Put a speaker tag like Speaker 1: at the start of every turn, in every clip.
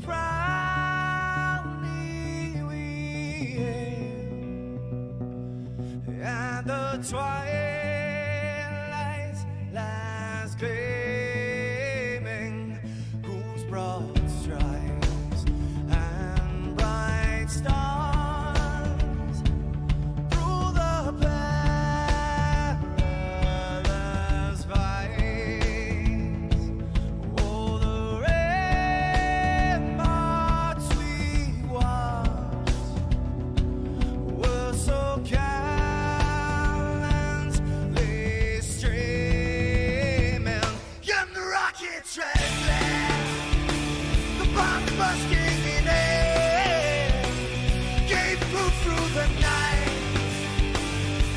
Speaker 1: proudly we hail, and the twilight's last gleaming, whose broad stripes and bright stars through the perilous fights, oh, the ramparts we watched were so gallantly streaming, and the rocket trembling, the bombs bursting in air, gave proof through the night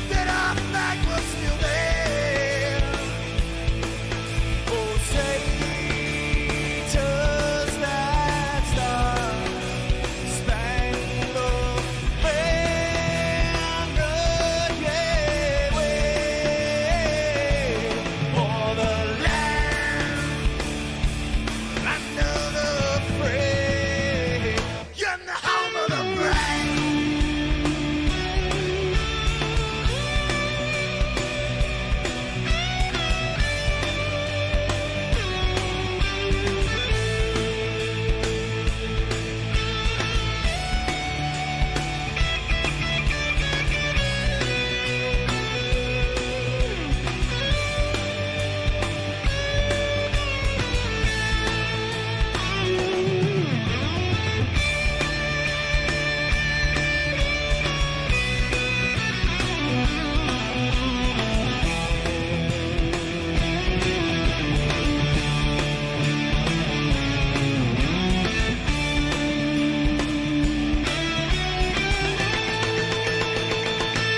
Speaker 1: that our flag was still there. Oh, say does that star-spangled banner yet wave o'er the land under the fray, and the home of the brave.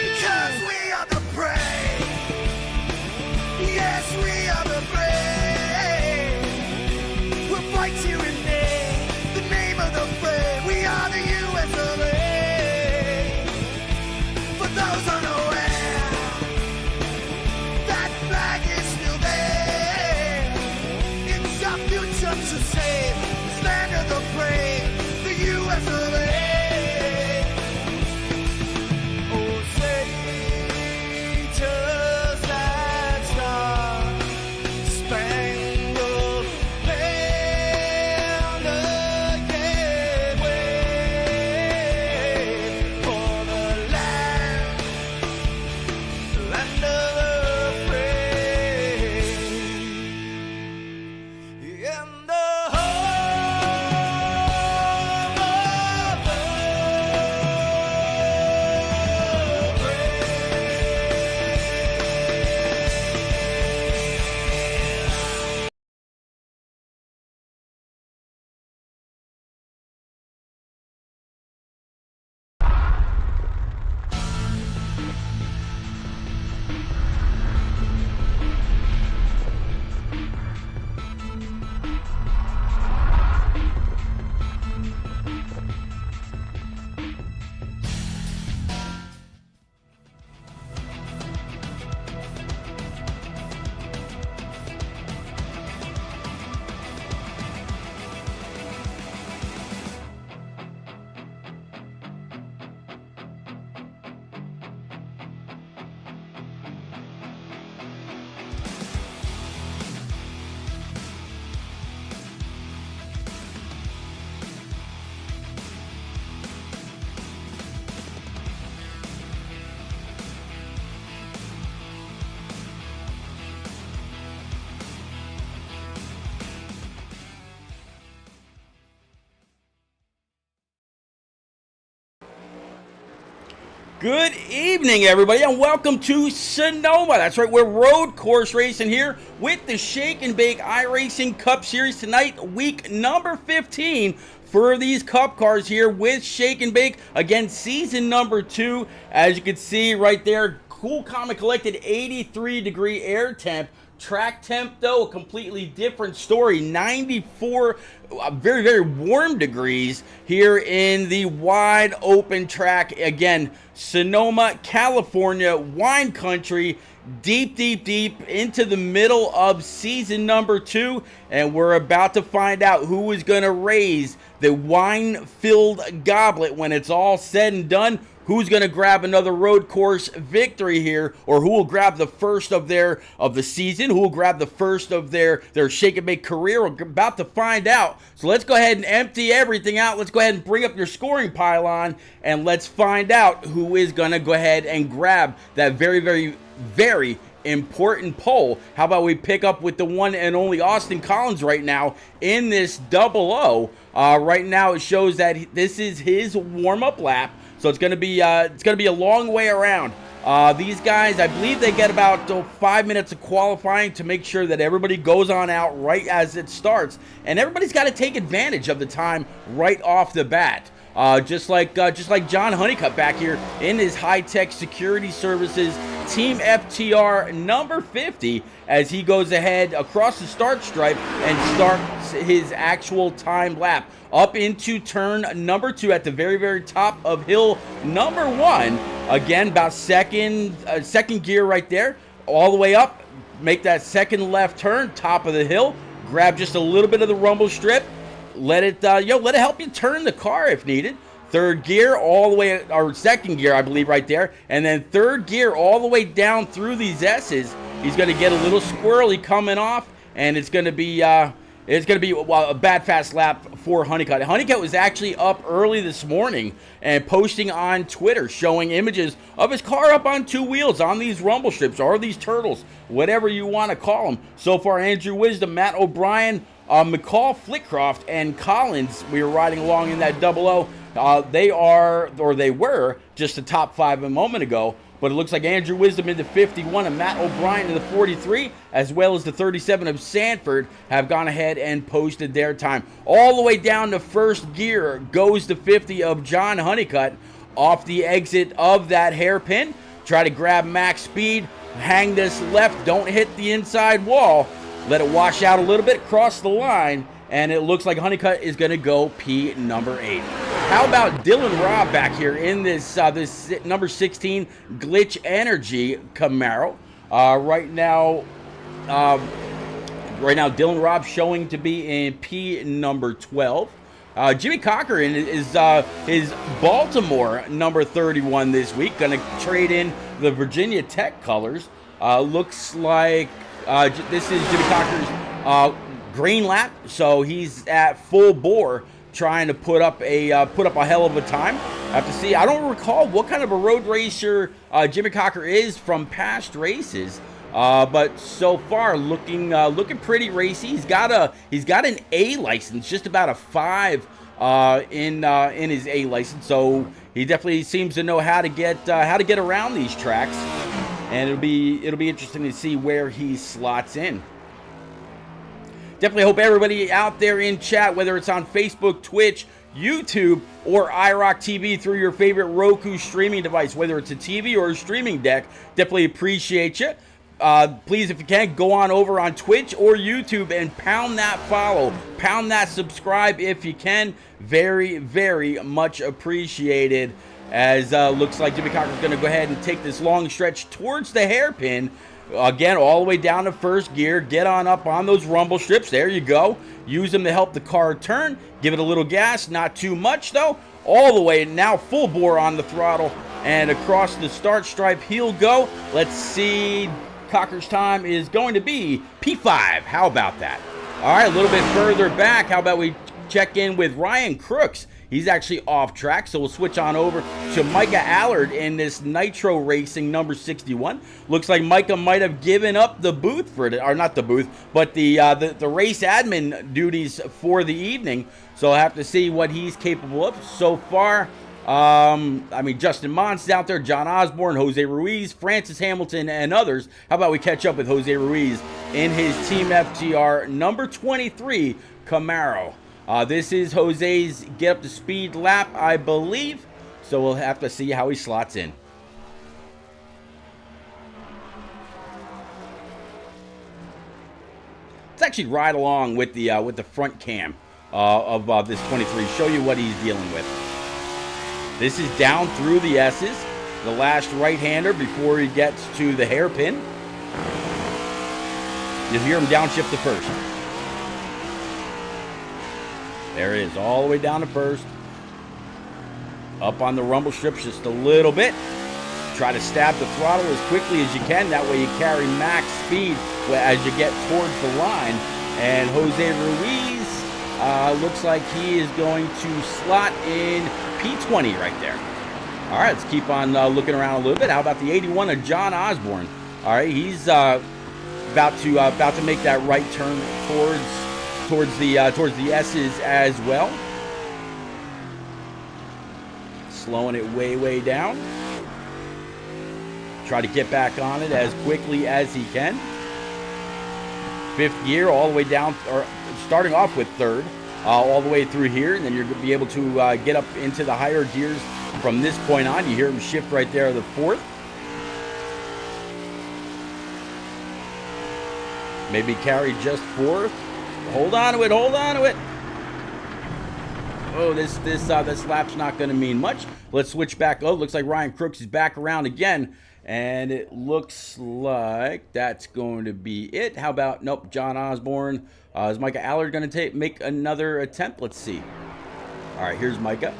Speaker 1: Because we are the brave. Yes, we are the brave. We'll fight to rename the name of the brave. We are the US of A. For those unaware, that flag is still there. It's our future to save. This land of the brave, the US of A. Oh, say does that star-spangled banner yet wave o'er the land of the free, in the home of the
Speaker 2: Good evening, everybody, and welcome to Sonoma. That's right, we're road course racing here with the Shake and Bake iRacing Cup Series tonight, week number 15 for these Cup cars here with Shake and Bake. Again, season number 2, as you can see right there, cool Comet collected 83-degree air temp. Track temp, though, a completely different story. 94 very, very warm degrees here in the wide open track. Again, Sonoma, California, wine country, deep into the middle of season number 2. And we're about to find out who is going to raise the wine-filled goblet when it's all said and done. Who's going to grab another road course victory here, or who will grab the first of the season? Who will grab the first of their shake and bake career? We're about to find out. So let's go ahead and empty everything out. Let's go ahead and bring up your scoring pylon, and let's find out who is going to go ahead and grab that very, very, very important pole. How about we pick up with the one and only Austin Collins right now in this double O. Right now it shows that this is his warm-up lap. So it's going to be a long way around. These guys, I believe they get about 5 minutes of qualifying to make sure that everybody goes on out right as it starts, and everybody's got to take advantage of the time right off the bat. Just like John Honeycutt back here in his high-tech security services Team FTR number 50, as he goes ahead across the start stripe and starts his actual time lap up into turn number 2 at the very, very top of hill number 1. Again, about second gear right there, all the way up. Make that second left turn, top of the hill. Grab just a little bit of the rumble strip. Let it help you turn the car if needed. Third gear all the way, or second gear, I believe, right there. And then third gear all the way down through these S's. He's going to get a little squirrely coming off, and it's going to be a bad fast lap for Honeycutt. Honeycutt was actually up early this morning and posting on Twitter, showing images of his car up on 2 wheels on these rumble strips or these turtles, whatever you want to call them. So far, Andrew Wisdom, Matt O'Brien, McCall, Flitcroft, and Collins, we were riding along in that double O. They were just the top 5 a moment ago, but it looks like Andrew Wisdom in the 51 and Matt O'Brien in the 43, as well as the 37 of Sanford, have gone ahead and posted their time. All the way down to first gear goes the 50 of John Honeycutt off the exit of that hairpin. Try to grab max speed, hang this left, don't hit the inside wall. Let it wash out a little bit, cross the line, and it looks like Honeycutt is going to go P number 8. How about Dylan Robb back here in this number 16 Glitch Energy Camaro? Right now, Dylan Robb showing to be in P number 12. Jimmy Cochran is his Baltimore number 31 this week. Going to trade in the Virginia Tech colors. Looks like this is Jimmy Cochran's green lap, so he's at full bore, trying to put up a hell of a time. I have to see. I don't recall what kind of a road racer Jimmy Cochran is from past races, but so far looking pretty racy. He's got an A license, just about a 5 in his A license, so he definitely seems to know how to get around these tracks, and it'll be interesting to see where he slots in. Definitely hope everybody out there in chat, whether it's on Facebook, Twitch, YouTube, or iRock TV through your favorite Roku streaming device, whether it's a TV or a streaming deck, definitely appreciate you. Please, if you can, go on over on Twitch or YouTube and pound that follow, pound that subscribe if you can. Very, very much appreciated, as looks like Jimmy Cochran's going to go ahead and take this long stretch towards the hairpin. Again, all the way down to first gear. Get on up on those rumble strips. There you go. Use them to help the car turn. Give it a little gas. Not too much, though. All the way now full bore on the throttle. And across the start stripe he'll go. Let's see. Cochran's time is going to be P5. How about that? All right, a little bit further back. How about we check in with Ryan Crooks? He's actually off track, so we'll switch on over to Micah Allard in this Nitro Racing number 61. Looks like Micah might have given up the booth for it, or not the booth, but the race admin duties for the evening. So I'll have to see what he's capable of. So far, Justin Mont's out there, John Osborne, Jose Ruiz, Francis Hamilton, and others. How about we catch up with Jose Ruiz in his Team FTR number 23 Camaro. This is Jose's get up to speed lap, I believe. So we'll have to see how he slots in. Let's actually ride along with the front cam of this 23. Show you what he's dealing with. This is down through the S's. The last right-hander before he gets to the hairpin. You hear him downshift the first. There it is, all the way down to first. Up on the rumble strips just a little bit. Try to stab the throttle as quickly as you can. That way you carry max speed as you get towards the line. And Jose Ruiz looks like he is going to slot in P20 right there. All right, let's keep on looking around a little bit. How about the 81 of John Osborne? All right, he's about to make that right turn towards the S's as well. Slowing it way down. Try to get back on it as quickly as he can. Fifth gear all the way down, or starting off with third, all the way through here, and then you're going to be able to get up into the higher gears from this point on. You hear him shift right there, the fourth. Maybe carry just fourth. Hold on to it, hold on to it. Oh, this lap's not going to mean much. Let's switch back. Oh, looks like Ryan Crooks is back around again. And it looks like that's going to be it. How about, nope, John Osborne. Is Micah Allard going to make another attempt? Let's see. All right, here's Micah.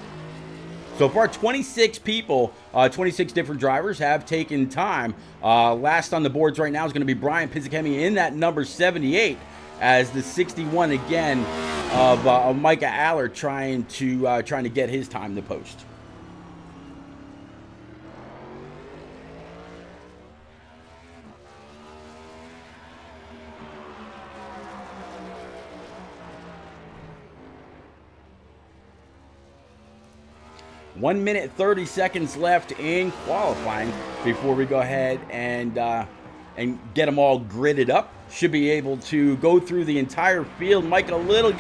Speaker 2: So far, 26 people, 26 different drivers have taken time. Last on the boards right now is going to be Brian Pizzakemi in that number 78 as the 61 again of Micah Allard trying to get his time to post. One minute 30 seconds left in qualifying before we go ahead and get them all gridded up. Should be able to go through the entire field. Mike a little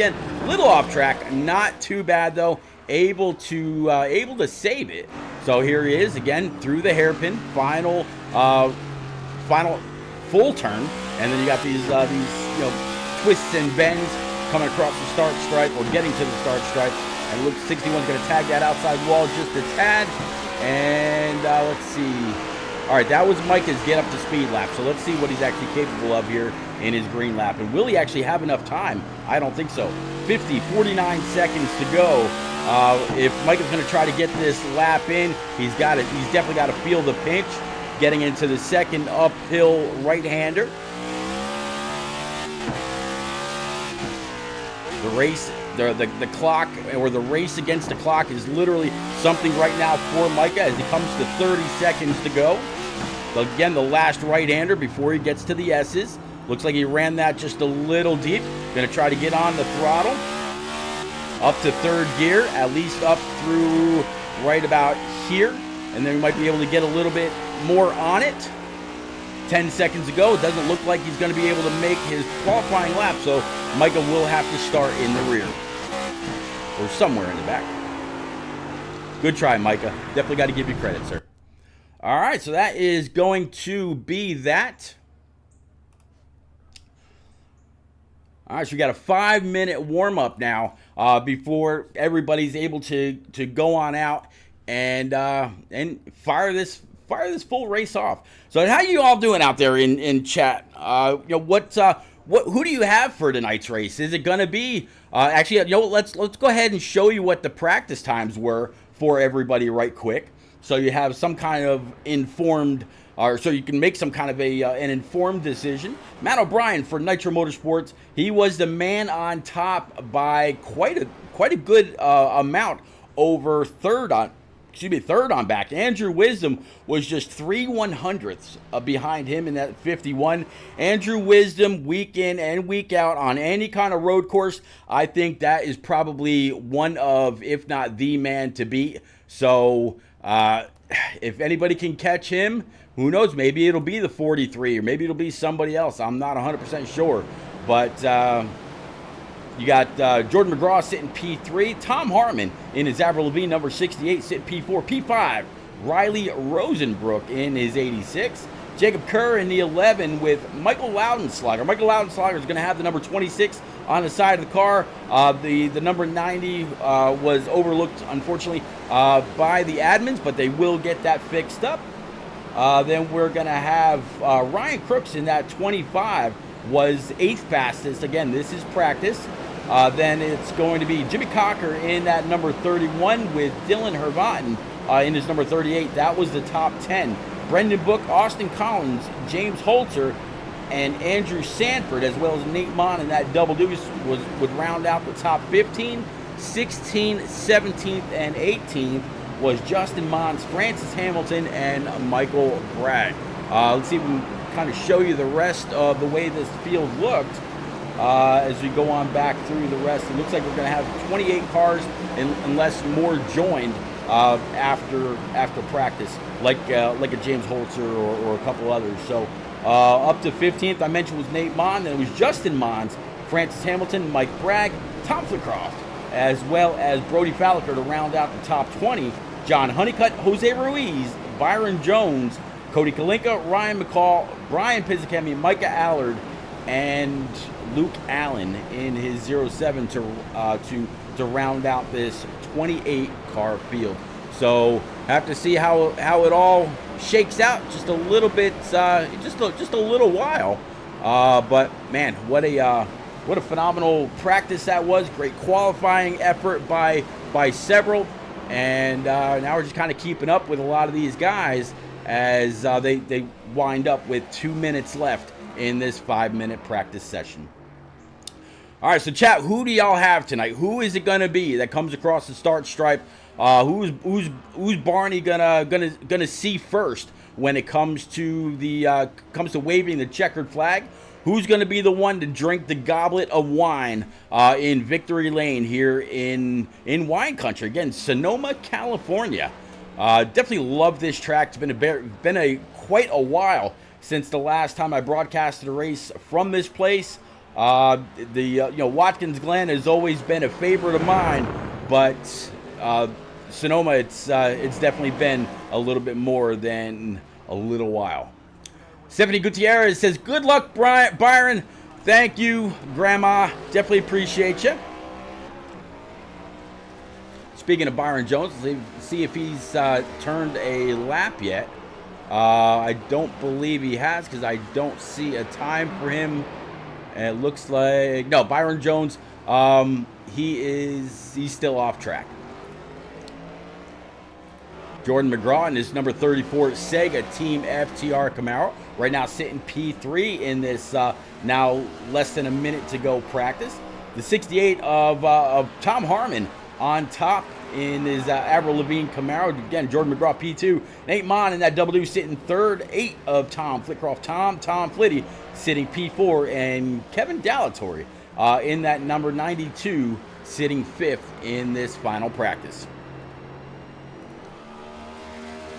Speaker 2: off track, not too bad though. Able to save it. So here he is again through the hairpin, final full turn, and then you got these twists and bends coming across the start stripe or getting to the start stripe. And it looks 61's going to tag that outside wall just a tad. And let's see. All right, that was Micah's get up to speed lap. So let's see what he's actually capable of here in his green lap. And will he actually have enough time? I don't think so. 49 seconds to go. If Micah's going to try to get this lap in, he's definitely got to feel the pinch. Getting into the second uphill right-hander. The race. The clock, or the race against the clock, is literally something right now for Micah as he comes to 30 seconds to go. Again, the last right-hander before he gets to the S's. Looks like he ran that just a little deep. Going to try to get on the throttle. Up to third gear, at least up through right about here. And then we might be able to get a little bit more on it. 10 seconds ago, it doesn't look like he's going to be able to make his qualifying lap, so Micah will have to start in the rear. Or somewhere in the back. Good try, Micah. Definitely got to give you credit, sir. All right, so that is going to be that. All right, so we got a 5-minute warm-up now before everybody's able to go on out and fire this full race off. So how you all doing out there in chat? Who do you have for tonight's race? Is it going to be let's go ahead and show you what the practice times were for everybody right quick, so you have some kind of informed, or so you can make some kind of an informed decision. Matt O'Brien for Nitro Motorsports, he was the man on top by quite a good amount over third on back. Andrew Wisdom was just 3/100ths behind him in that 51. Andrew Wisdom, week in and week out on any kind of road course, I think that is probably one of, if not the man to beat. So if anybody can catch him, who knows? Maybe it'll be the 43, or maybe it'll be somebody else. I'm not 100% sure. But you got Jordan McGraw sitting P3. Tom Hartman in his Avril Lavigne number 68 sitting P4. P5, Riley Rosenbrook in his 86. Jacob Kerr in the 11 with Michael Loudenslager. Michael Loudenslager is going to have the number 26 on the side of the car. The number 90 was overlooked, unfortunately, by the admins, but they will get that fixed up. Then we're going to have Ryan Crooks in that 25. Was 8th fastest. Again, this is practice. Then it's going to be Jimmy Cocker in that number 31 with Dylan Hervatin in his number 38. That was the top 10. Brendan Book, Austin Collins, James Holzer, and Andrew Sanford, as well as Nate Mon in that double deuce would round out the top 15. 16th, 17th, and 18th was Justin Mons, Francis Hamilton, and Michael Bragg. Let's see if we can kind of show you the rest of the way this field looked as we go on back through the rest. It looks like we're going to have 28 cars unless more joined after practice, like a James Holzer or a couple others. So up to 15th, I mentioned, was Nate Mon. Then it was Justin Mons, Francis Hamilton, Mike Bragg, Tom Flicroft, as well as Brody Falliker to round out the top 20. John Honeycutt, Jose Ruiz, Byron Jones, Cody Kalinka, Ryan McCall, Brian Pizzacami, Micah Allard, and Luke Allen in his 07 to round out this 28 car field. So have to see how it all shakes out. Just a little bit, just a little while. But man, what a phenomenal practice that was. Great qualifying effort by several, and now we're just kind of keeping up with a lot of these guys as they wind up with 2 minutes left in this 5-minute practice session. All right, so chat, who do y'all have tonight? Who is it gonna be that comes across the start stripe? Who's Barney gonna see first when it comes to waving the checkered flag? Who's going to be the one to drink the goblet of wine in Victory Lane here in wine country? Again, Sonoma, California. Definitely love this track. It's been quite a while since the last time I broadcasted a race from this place. Watkins Glen has always been a favorite of mine, but Sonoma, it's definitely been a little bit more than a little while. Stephanie Gutierrez says, good luck, Byron. Thank you, Grandma. Definitely appreciate you. Speaking of Byron Jones, let's see if he's turned a lap yet. I don't believe he has, because I don't see a time for him. And it looks like, no, Byron Jones, he's still off track. Jordan McGraw in his number 34 Sega Team FTR Camaro. Right now sitting P3 in this now less than a minute to go practice. The 68 of Tom Harmon on top in his Avril Lavigne Camaro. Again, Jordan McGraw P2. Nate Mon in that double deuce sitting third. 8 of Tom Flitcroft. Tom Flitty sitting P4. And Kevin Dalatory in that number 92 sitting 5th in this final practice.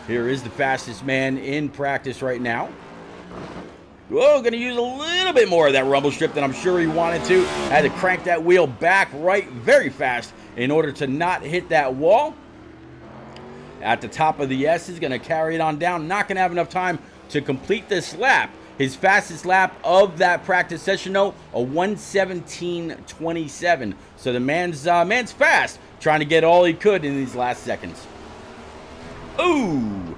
Speaker 2: Here is the fastest man in practice right now. Whoa, going to use a little bit more of that rumble strip than I'm sure he wanted to. Had to crank that wheel back right very fast in order to not hit that wall. At the top of the S, is going to carry it on down. Not going to have enough time to complete this lap. His fastest lap of that practice session, though, a 1:17.27. So the man's fast, trying to get all he could in these last seconds. Ooh!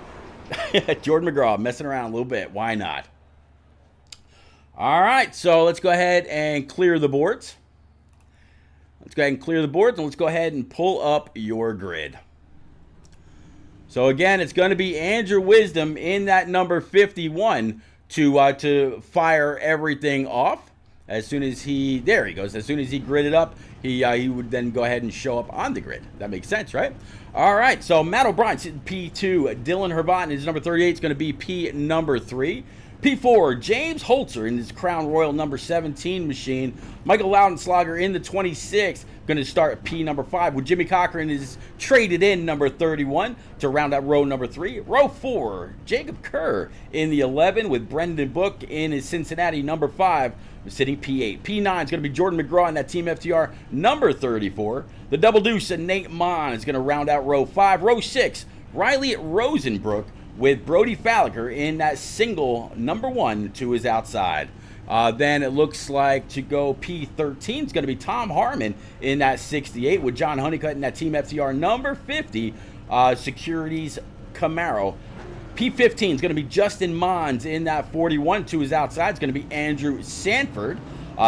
Speaker 2: Jordan McGraw messing around a little bit. Why not? All right, so let's go ahead and clear the boards. Let's go ahead and clear the boards, and let's go ahead and pull up your grid. So again, it's going to be Andrew Wisdom in that number 51 to fire everything off. As soon as there he goes. As soon as he gridded up, he would then go ahead and show up on the grid. That makes sense, right? All right, so Matt O'Brien sitting P2. Dylan Hervatin, his number 38, is going to be P number 3. P4, James Holzer in his Crown Royal number 17 machine. Michael Loudenslager in the 26, going to start at P number 5, with Jimmy Cochran is traded in number 31 to round out row number 3. Row 4, Jacob Kerr in the 11, with Brendan Book in his Cincinnati number 5, sitting P8. P9 is going to be Jordan McGraw in that Team FTR number 34. The double deuce and Nate Mon is going to round out row 5. Row 6, Riley Rosenbrook with Brody Falliker in that single number 1 to his outside. Then it looks like to go P13 is going to be Tom Harmon in that 68, with John Honeycutt in that Team FTR number 50 Securities Camaro. P15 is going to be Justin Mons in that 41 to his outside. It's going to be Andrew Sanford.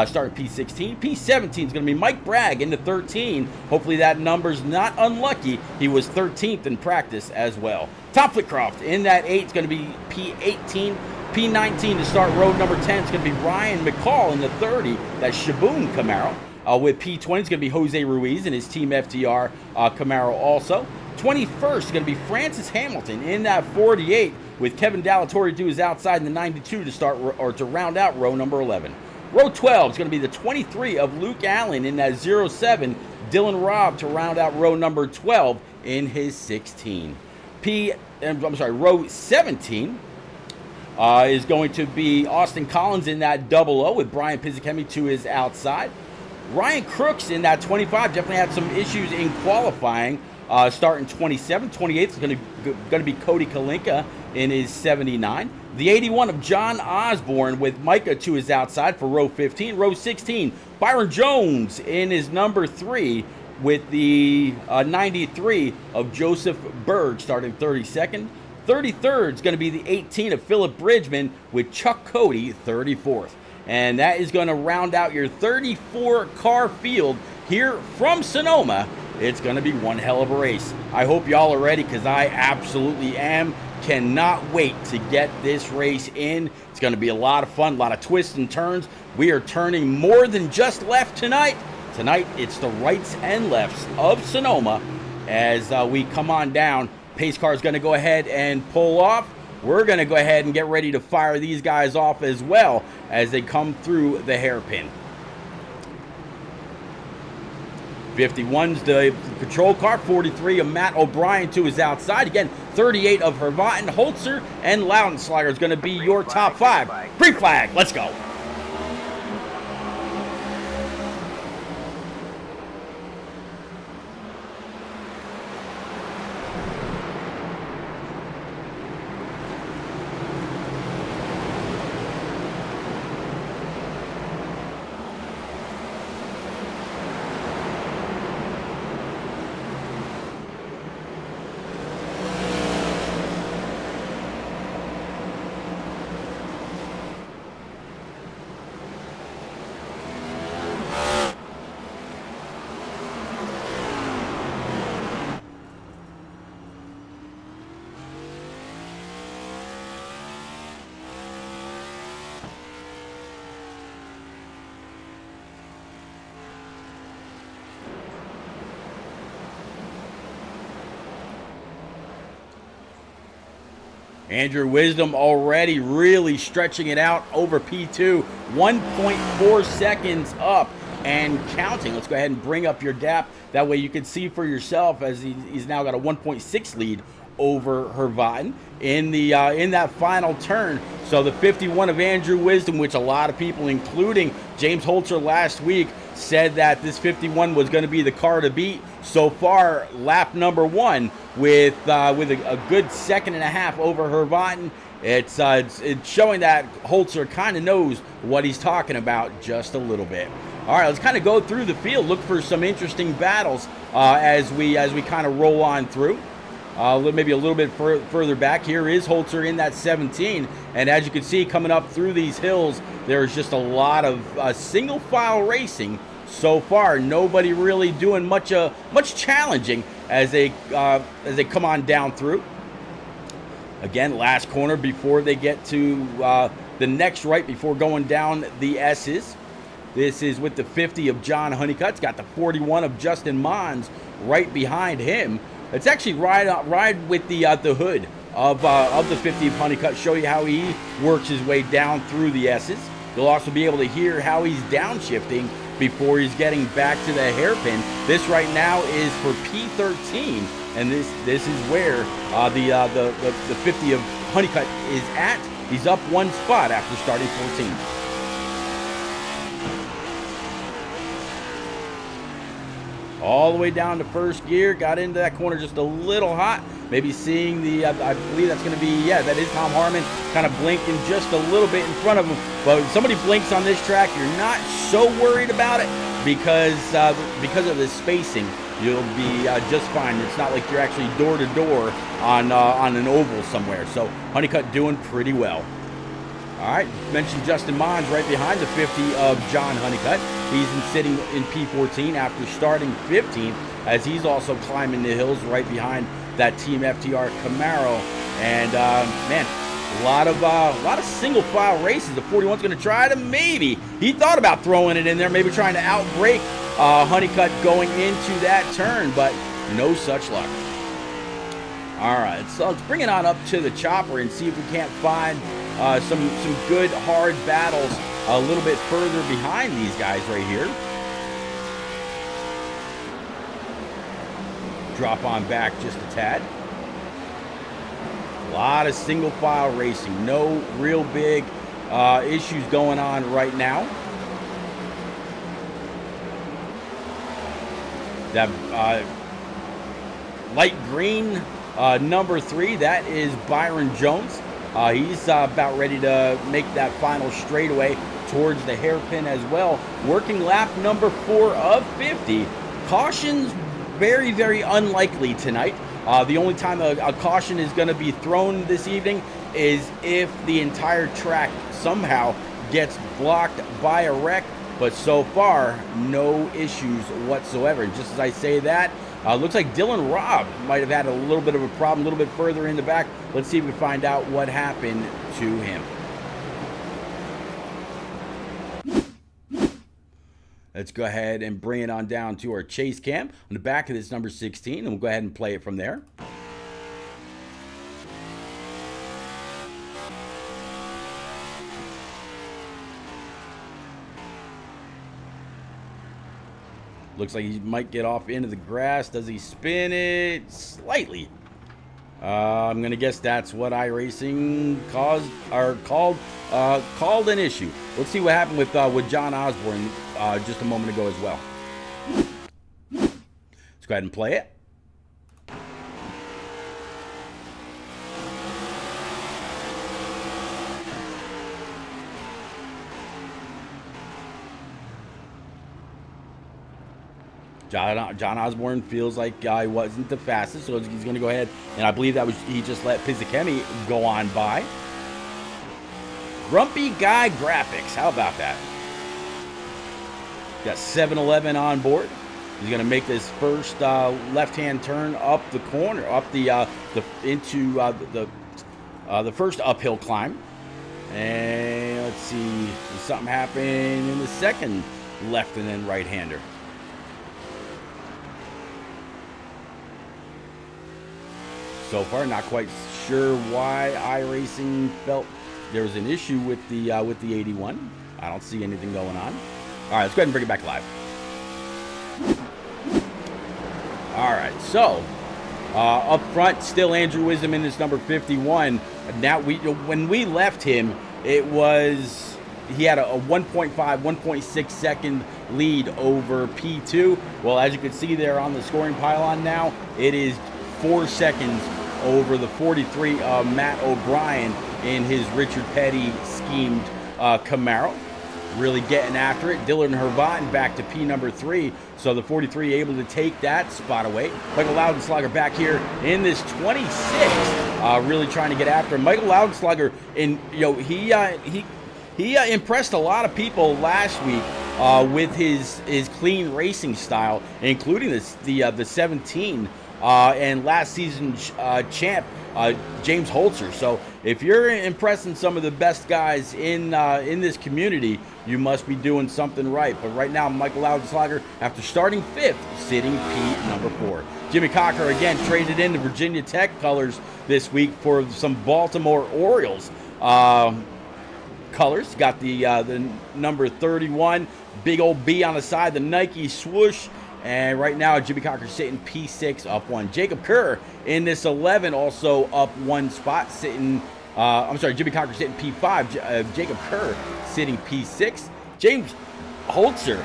Speaker 2: Start at P16. P17 is going to be Mike Bragg into 13. Hopefully that number's not unlucky. He was 13th in practice as well. Tom Flitcroft in that 8 is going to be P18. P19 to start road number 10 is going to be Ryan McCall in the 30. That's Shaboom Camaro. With P20 is going to be Jose Ruiz and his Team FTR Camaro also. 21st is going to be Francis Hamilton in that 48 with Kevin Dallatore to his outside in the 92 to start or to round out row number 11. Row 12 is going to be the 23 of Luke Allen in that 07. Dylan Robb to round out row number 12 in his 16. Row 17 is going to be Austin Collins in that 00 with Brian Pizzakemi to his outside. Ryan Crooks in that 25 definitely had some issues in qualifying. Starting 27. 28th is going to be Cody Kalinka in his 79. The 81 of John Osborne with Micah to his outside for row 15. Row 16, Byron Jones in his number 3 with the 93 of Joseph Berg starting 32nd. 33rd is going to be the 18 of Philip Bridgman with Chuck Cody 34th. And that is going to round out your 34-car field here from Sonoma. It's going to be one hell of a race. I hope y'all are ready because I absolutely am. Cannot wait to get this race in. It's going to be a lot of fun, a lot of twists and turns. We are turning more than just left tonight. Tonight, it's the rights and lefts of Sonoma as we come on down. Pace car is going to go ahead and pull off. We're going to go ahead and get ready to fire these guys off as well as they come through the hairpin. 51's the control car. 43 of Matt O'Brien to his outside. Again, 38 of Hervatin, Holzer, and Laudenslager is going to be your top 5. Pre-flag, let's go. Andrew Wisdom already really stretching it out over P2. 1.4 seconds up and counting. Let's go ahead and bring up your DAP. That way you can see for yourself as he's now got a 1.6 lead over Hervatin in that final turn. So the 51 of Andrew Wisdom, which a lot of people, including James Holzer last week, said that this 51 was going to be the car to beat. So far, lap number 1 with a good second and a half over Hervatin. It's showing that Holzer kind of knows what he's talking about just a little bit. All right, let's kind of go through the field, look for some interesting battles as we kind of roll on through. Maybe a little bit further back, here is Holzer in that 17, and as you can see, coming up through these hills, there's just a lot of single file racing so far. Nobody really doing much challenging as they come on down through. Again, last corner before they get to the next right before going down the S's. This is with the 50 of John Honeycutt. Got the 41 of Justin Mons right behind him. Let's actually ride with the hood of the 50 of Honeycutt, show you how he works his way down through the S's. You'll also be able to hear how he's downshifting before he's getting back to the hairpin. This right now is for P13, and this is where the 50 of Honeycutt is at. He's up 1 spot after starting 14. All the way down to first gear, got into that corner just a little hot. Maybe seeing the, I believe that's going to be, yeah, that is Tom Harmon, kind of blinking just a little bit in front of him. But if somebody blinks on this track, you're not so worried about it because of the spacing. You'll be just fine. It's not like you're actually door to door on an oval somewhere. So Honeycutt doing pretty well. All right, mentioned Justin Mons right behind the 50 of John Honeycutt. He's been sitting in P14 after starting 15th, as he's also climbing the hills right behind that Team FTR Camaro. And man, a lot of single file races. The 41's going to try to he thought about throwing it in there, maybe trying to outbrake Honeycutt going into that turn, but no such luck. All right, so let's bring it on up to the chopper and see if we can't find some good hard battles a little bit further behind these guys right here. Drop on back just a tad. A lot of single file racing, no real big issues going on right now. That light green number 3, that is Byron Jones. He's about ready to make that final straightaway towards the hairpin as well. Working lap number 4 of 50. Caution's very, very unlikely tonight. The only time a caution is going to be thrown this evening is if the entire track somehow gets blocked by a wreck. But so far, no issues whatsoever. And just as I say that, looks like Dylan Robb might have had a little bit of a problem a little bit further in the back. Let's see if we find out what happened to him. Let's go ahead and bring it on down to our chase cam on the back of this number 16, and we'll go ahead and play it from there. Looks like he might get off into the grass. Does he spin it? Slightly. I'm going to guess that's what iRacing called an issue. Let's see what happened with John Osborne just a moment ago as well. Let's go ahead and play it. John Osborne feels like he wasn't the fastest, so he's going to go ahead, and I believe he just let Pizzakemi go on by. Grumpy Guy Graphics, how about that? Got 7-Eleven on board. He's going to make this first left-hand turn up the corner, up into the first uphill climb. And let's see, something happened in the second left and then right-hander. So far, not quite sure why iRacing felt there was an issue with the 81. I don't see anything going on. All right, let's go ahead and bring it back live. All right, so up front, still Andrew Wisdom in this number 51. Now when we left him, he had a 1.5, 1.6 second lead over P2. Well, as you can see there on the scoring pylon now, it is 4 seconds over the 43 of Matt O'Brien in his Richard Petty schemed Camaro. Really getting after it. Dylan Hervatin back to P number 3. So the 43 able to take that spot away. Michael Loudenslager back here in this 26. Really trying to get after him. Michael Loudenslager, he impressed a lot of people last week with his clean racing style, including the 17 and last season's champ James Holzer. So if you're impressing some of the best guys in this community, you must be doing something right. But right now, Michael Loudenslager, after starting 5th, sitting P number 4. Jimmy Cocker again traded into Virginia Tech colors this week for some Baltimore Orioles colors. Got the number 31, big old B on the side, the Nike swoosh. And right now, Jimmy Cocker sitting P6, up 1. Jacob Kerr in this 11, also up 1 spot, sitting. Jimmy Cocker sitting P5. Jacob Kerr sitting P6. James Holzer,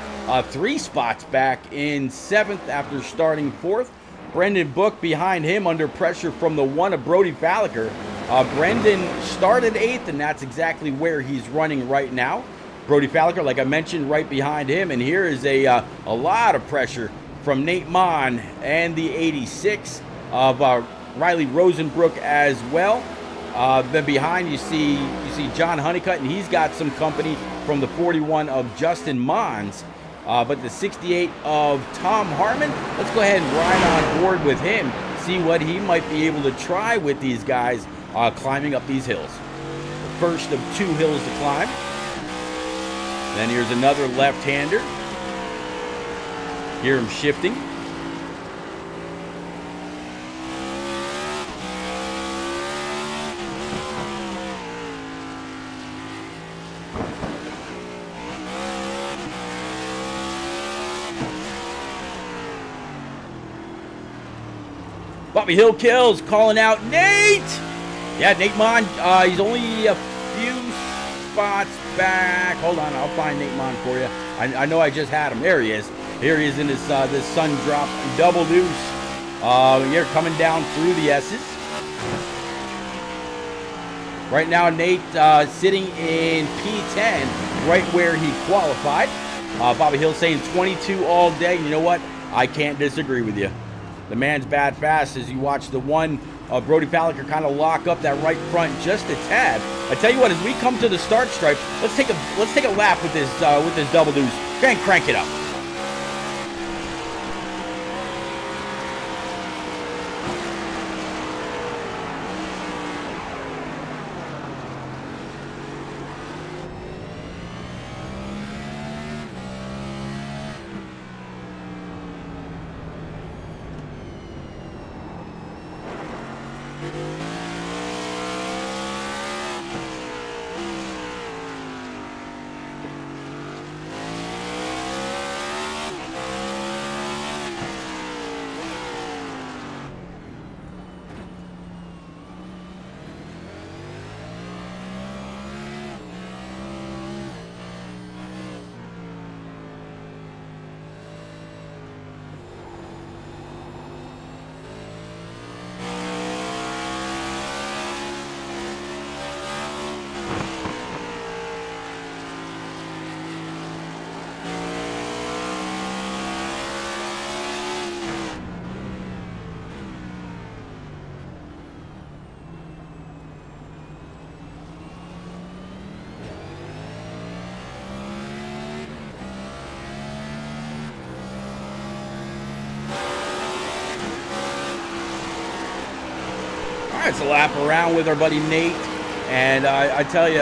Speaker 2: 3 spots back in 7th after starting 4th. Brendan Book behind him under pressure from the 1 of Brody Falliker. Brendan started 8th, and that's exactly where he's running right now. Brody Falliker, like I mentioned, right behind him. And here is a lot of pressure from Nate Mon and the 86 of Riley Rosenbrook as well. Then behind you see John Honeycutt, and he's got some company from the 41 of Justin Mons. But the 68 of Tom Harmon, let's go ahead and ride on board with him, see what he might be able to try with these guys climbing up these hills. The first of 2 hills to climb. Then here's another left-hander. Hear him shifting. Bobby Hill kills, calling out Nate! Yeah, Nate Mon, he's only a few spots back. Hold on, I'll find Nate Mon for you. I know I just had him. There he is. Here he is in this sun drop double deuce. Here coming down through the S's. Right now, Nate sitting in P10, right where he qualified. Bobby Hill saying 22 all day. You know what? I can't disagree with you. The man's bad fast as you watch the one Brody Falliker kind of lock up that right front just a tad. I tell you what, as we come to the start stripe, let's take a lap with this double deuce. Try and crank it up. It's a lap around with our buddy Nate, and I tell you,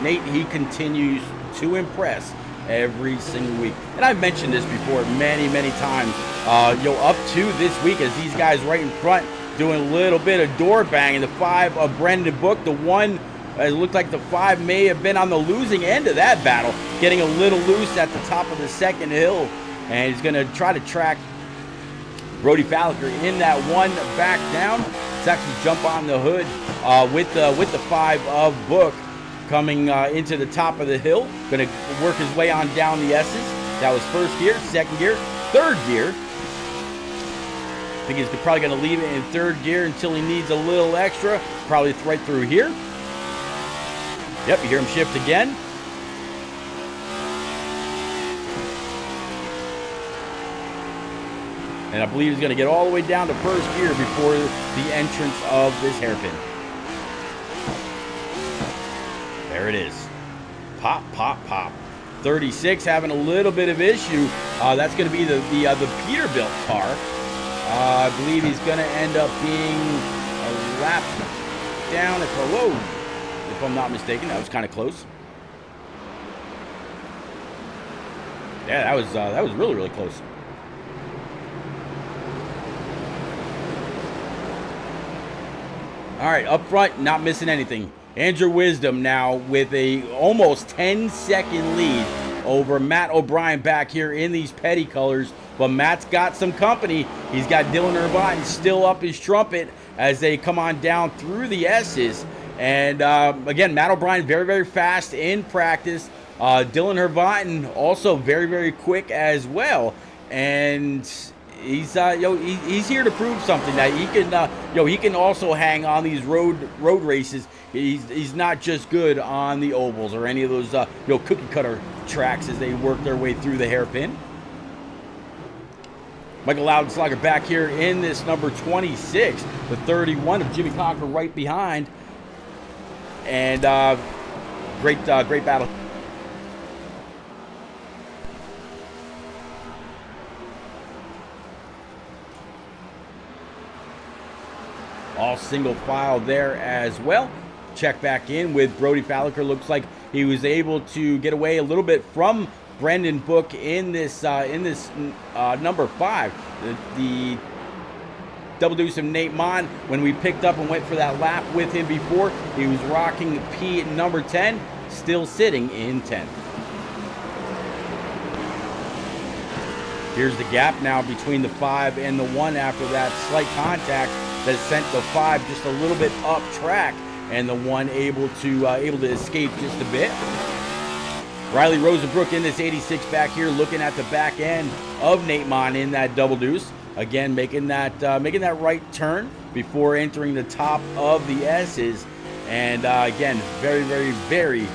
Speaker 2: Nate, he continues to impress every single week. And I've mentioned this before many times. Up to this week, as these guys right in front doing a little bit of door banging. The 5 of Brendan Book, the one, it looked like the 5 may have been on the losing end of that battle, getting a little loose at the top of the second hill, and he's going to try to track Brody Falliker in that one back down. Let's actually jump on the hood with the 5 of Book coming into the top of the hill. Going to work his way on down the S's. That was first gear, second gear, third gear. I think he's probably going to leave it in third gear until he needs a little extra. Probably right through here. Yep, you hear him shift again. And I believe he's going to get all the way down to first gear before the entrance of this hairpin. There it is. Pop, pop, pop. 36 having a little bit of issue. That's going to be the Peterbilt car. I believe he's going to end up being a lap down at the low, if I'm not mistaken. That was kind of close. Yeah, that was really close. All right, up front, not missing anything. Andrew Wisdom now with a almost 10-second lead over Matt O'Brien back here in these petty colors. But Matt's got some company. He's got Dylan Irvine still up his trumpet as they come on down through the S's. And again, Matt O'Brien very fast in practice. Dylan Irvine also very quick as well. And he's here to prove something that he can also hang on these road races. He's not just good on the ovals or any of those cookie cutter tracks as they work their way through the hairpin. Michael Loudenslager back here in this number 26, the 31 of Jimmy Cocker right behind. and great battle. All single file there as well. Check back in with Brody Falliker. Looks like he was able to get away a little bit from Brendan Book in this number 5. The double deuce of Nate Mon. When we picked up and went for that lap with him before, he was rocking P at number 10, still sitting in 10th. Here's the gap now between the 5 and the 1 after that slight contact that sent the 5 just a little bit up track, and the 1 able to escape just a bit. Riley Rosenbrook in this 86 back here, looking at the back end of Nate Mon in that double deuce. Again, making that right turn before entering the top of the S's, and again, very, very, very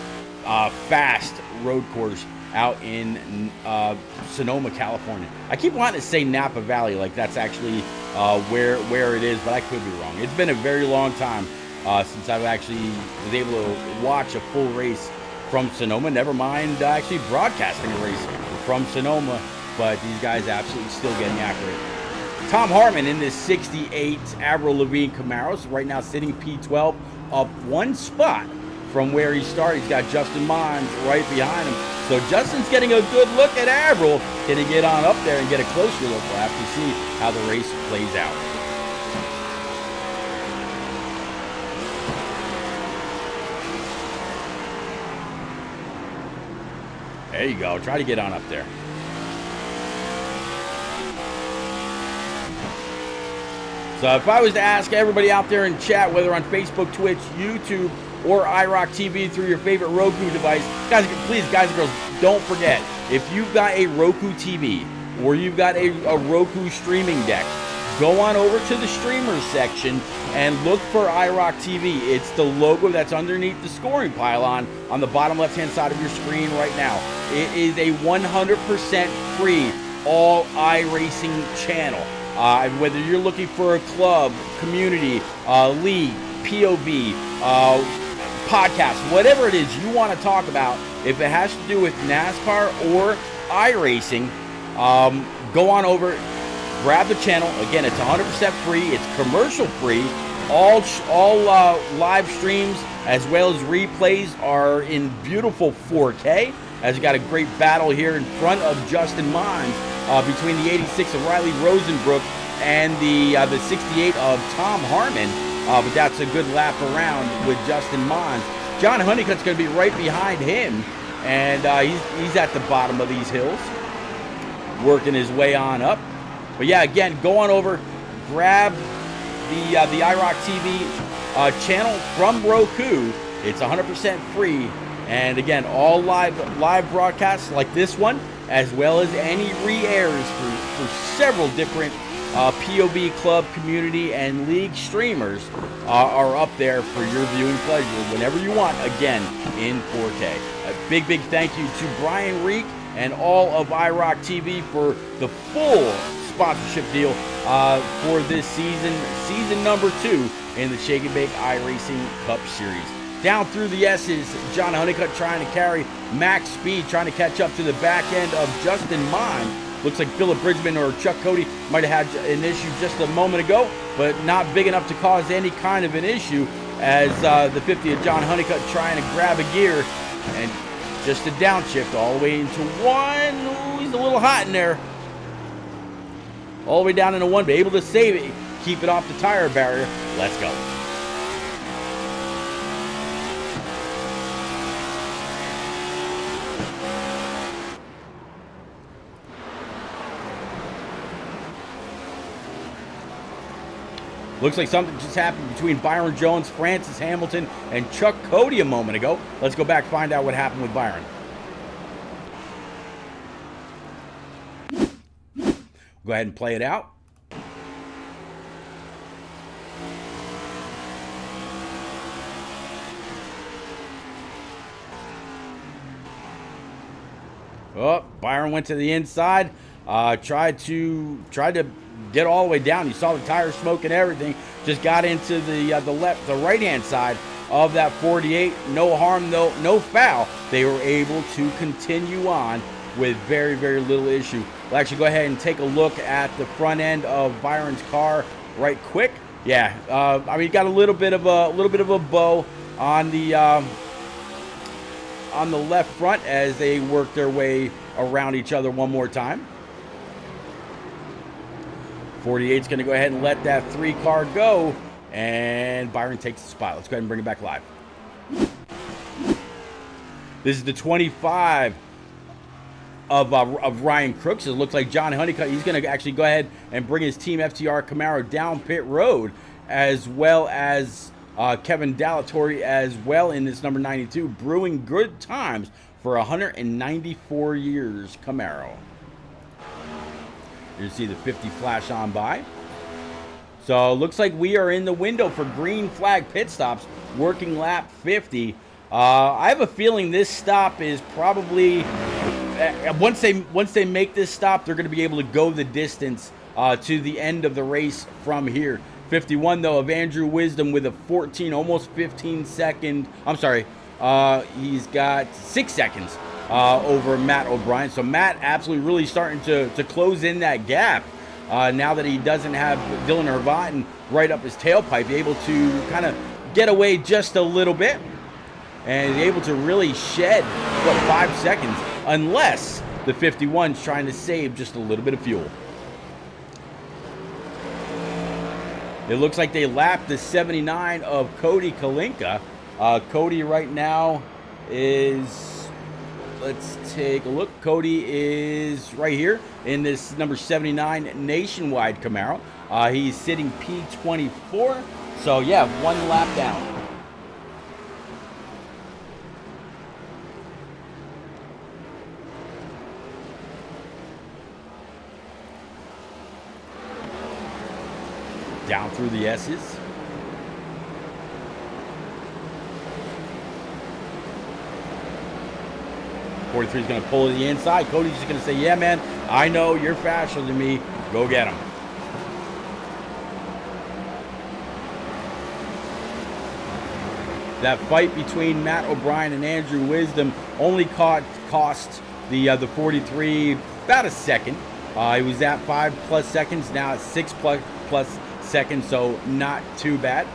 Speaker 2: fast road course out in Sonoma, California. I keep wanting to say Napa Valley, like that's actually where it is, but I could be wrong. It's been a very long time since I've actually was able to watch a full race from Sonoma. Never mind actually broadcasting a race from Sonoma, but these guys absolutely still getting after it. Tom Hartman in this 68 Avril Lavigne Camaros, right now sitting P12, up 1 spot from where he started. He's got Justin Mons right behind him. So Justin's getting a good look at Avril. Can he get on up there and get a closer look? We'll have to see how the race plays out. There you go. Try to get on up there. So if I was to ask everybody out there in chat, whether on Facebook, Twitch, YouTube, or iRock TV through your favorite Roku device, guys, please, guys and girls, don't forget, if you've got a Roku TV or you've got a Roku streaming deck, go on over to the streamers section and look for iRock TV. It's the logo that's underneath the scoring pylon on the bottom left-hand side of your screen right now. It is a 100% free all iRacing channel. Whether you're looking for a club, community, league, POV, podcast, whatever it is you want to talk about, if it has to do with NASCAR or iRacing, go on over, grab the channel. Again, it's 100% free. It's commercial free. All live streams as well as replays are in beautiful 4K. As you got a great battle here in front of Justin Mons between the 86 of Riley Rosenbrook and the 68 of Tom Hartman. But that's a good lap around with Justin Mons. John Honeycutt's going to be right behind him, and he's at the bottom of these hills, working his way on up. But yeah, again, go on over, grab the iRock TV channel from Roku. It's 100% free, and again, all live broadcasts like this one, as well as any re-airs for several different POV club, community, and league streamers are up there for your viewing pleasure whenever you want, again, in 4K. A big thank you to Brian Reek and all of iRock TV for the full sponsorship deal for this season number 2 in the Shake and Bake iRacing Cup Series. Down through the S's, John Honeycutt trying to carry max speed, trying to catch up to the back end of Justin Mons. Looks like Philip Bridgman or Chuck Cody might have had an issue just a moment ago, but not big enough to cause any kind of an issue as the 50 of John Honeycutt trying to grab a gear and just a downshift all the way into 1. Ooh, he's a little hot in there. All the way down into 1, but able to save it, keep it off the tire barrier. Let's go. Looks like something just happened between Byron Jones, Francis Hamilton, and Chuck Cody a moment ago. Let's go back and find out what happened with Byron. Go ahead and play it out. Oh, Byron went to the inside. Tried to get all the way down. You saw the tire smoke and everything. Just got into the right hand side of that 48. No harm, no foul. They were able to continue on with very, very little issue. We'll actually go ahead and take a look at the front end of Byron's car right quick. Yeah, I mean, got a little bit of a bow on the left front as they work their way around each other one more time. 48's going to go ahead and let that 3 car go, and Byron takes the spot. Let's go ahead and bring it back live. This is the 25 of Ryan Crooks. It looks like John Honeycutt, he's going to actually go ahead and bring his Team FTR Camaro down pit road, as well as Kevin Dallatorre as well in this number 92, brewing good times for 194 years Camaro. You see the 50 flash on by. So looks like we are in the window for green flag pit stops, working lap 50. I have a feeling this stop is probably, once they make this stop, they're going to be able to go the distance to the end of the race from here. 51 though of Andrew Wisdom with a 14, almost 15 second. I'm sorry, he's got 6 seconds over Matt O'Brien. So Matt absolutely really starting to close in that gap. Now that he doesn't have Dylan Hervatin right up his tailpipe, able to kind of get away just a little bit. And able to really shed, 5 seconds, unless the 51's trying to save just a little bit of fuel. It looks like they lapped the 79 of Cody Kalinka. Cody right now is, let's take a look. Cody is right here in this number 79 Nationwide Camaro. He's sitting P24. So yeah, 1 lap down. Down through the S's. .43 is going to pull to the inside. Cody's just going to say, yeah, man, I know you're faster than me. Go get him. That fight between Matt O'Brien and Andrew Wisdom only cost the 43 about a second. He was at 5+ seconds. Now it's 6+ seconds, so not too bad.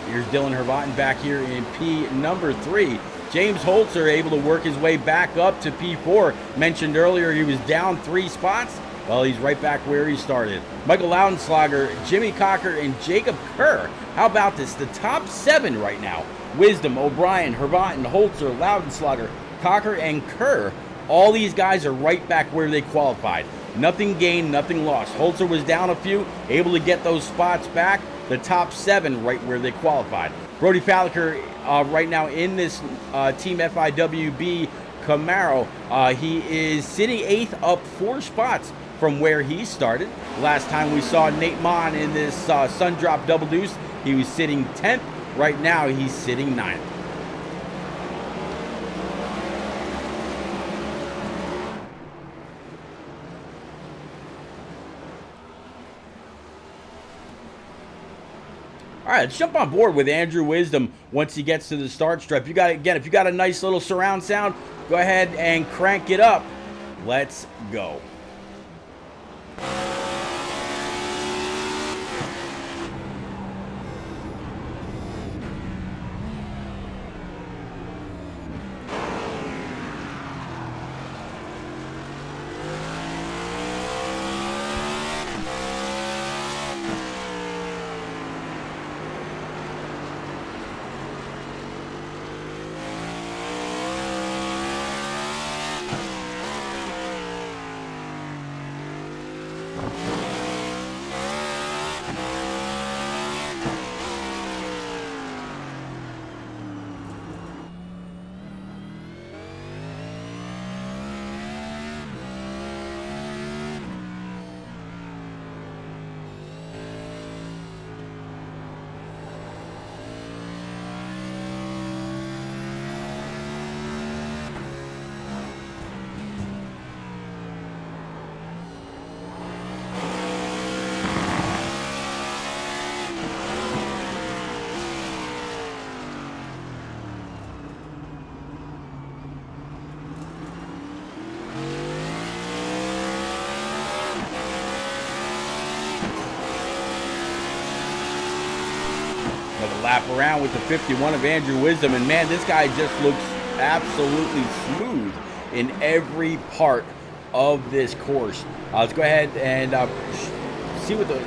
Speaker 2: Here's Dylan Hervatin back here in P number 3. James Holzer able to work his way back up to P4. Mentioned earlier he was down 3 spots. Well, he's right back where he started. Michael Laudenslager, Jimmy Cocker, and Jacob Kerr. How about this? The top 7 right now. Wisdom, O'Brien, Hervatin, Holzer, Laudenslager, Cocker, and Kerr. All these guys are right back where they qualified. Nothing gained, nothing lost. Holzer was down a few, able to get those spots back. The top 7 right where they qualified. Brody Falliker right now in this Team FIWB Camaro. He is sitting 8th, up 4 spots from where he started. Last time we saw Nate Mon in this Sundrop Double Deuce, he was sitting 10th. Right now he's sitting 9th. All right, let's jump on board with Andrew Wisdom once he gets to the start strip. You got, again, if you got a nice little surround sound, go ahead and crank it up. Let's go. Another lap around with the 51 of Andrew Wisdom, and man, this guy just looks absolutely smooth in every part of this course. Let's go ahead and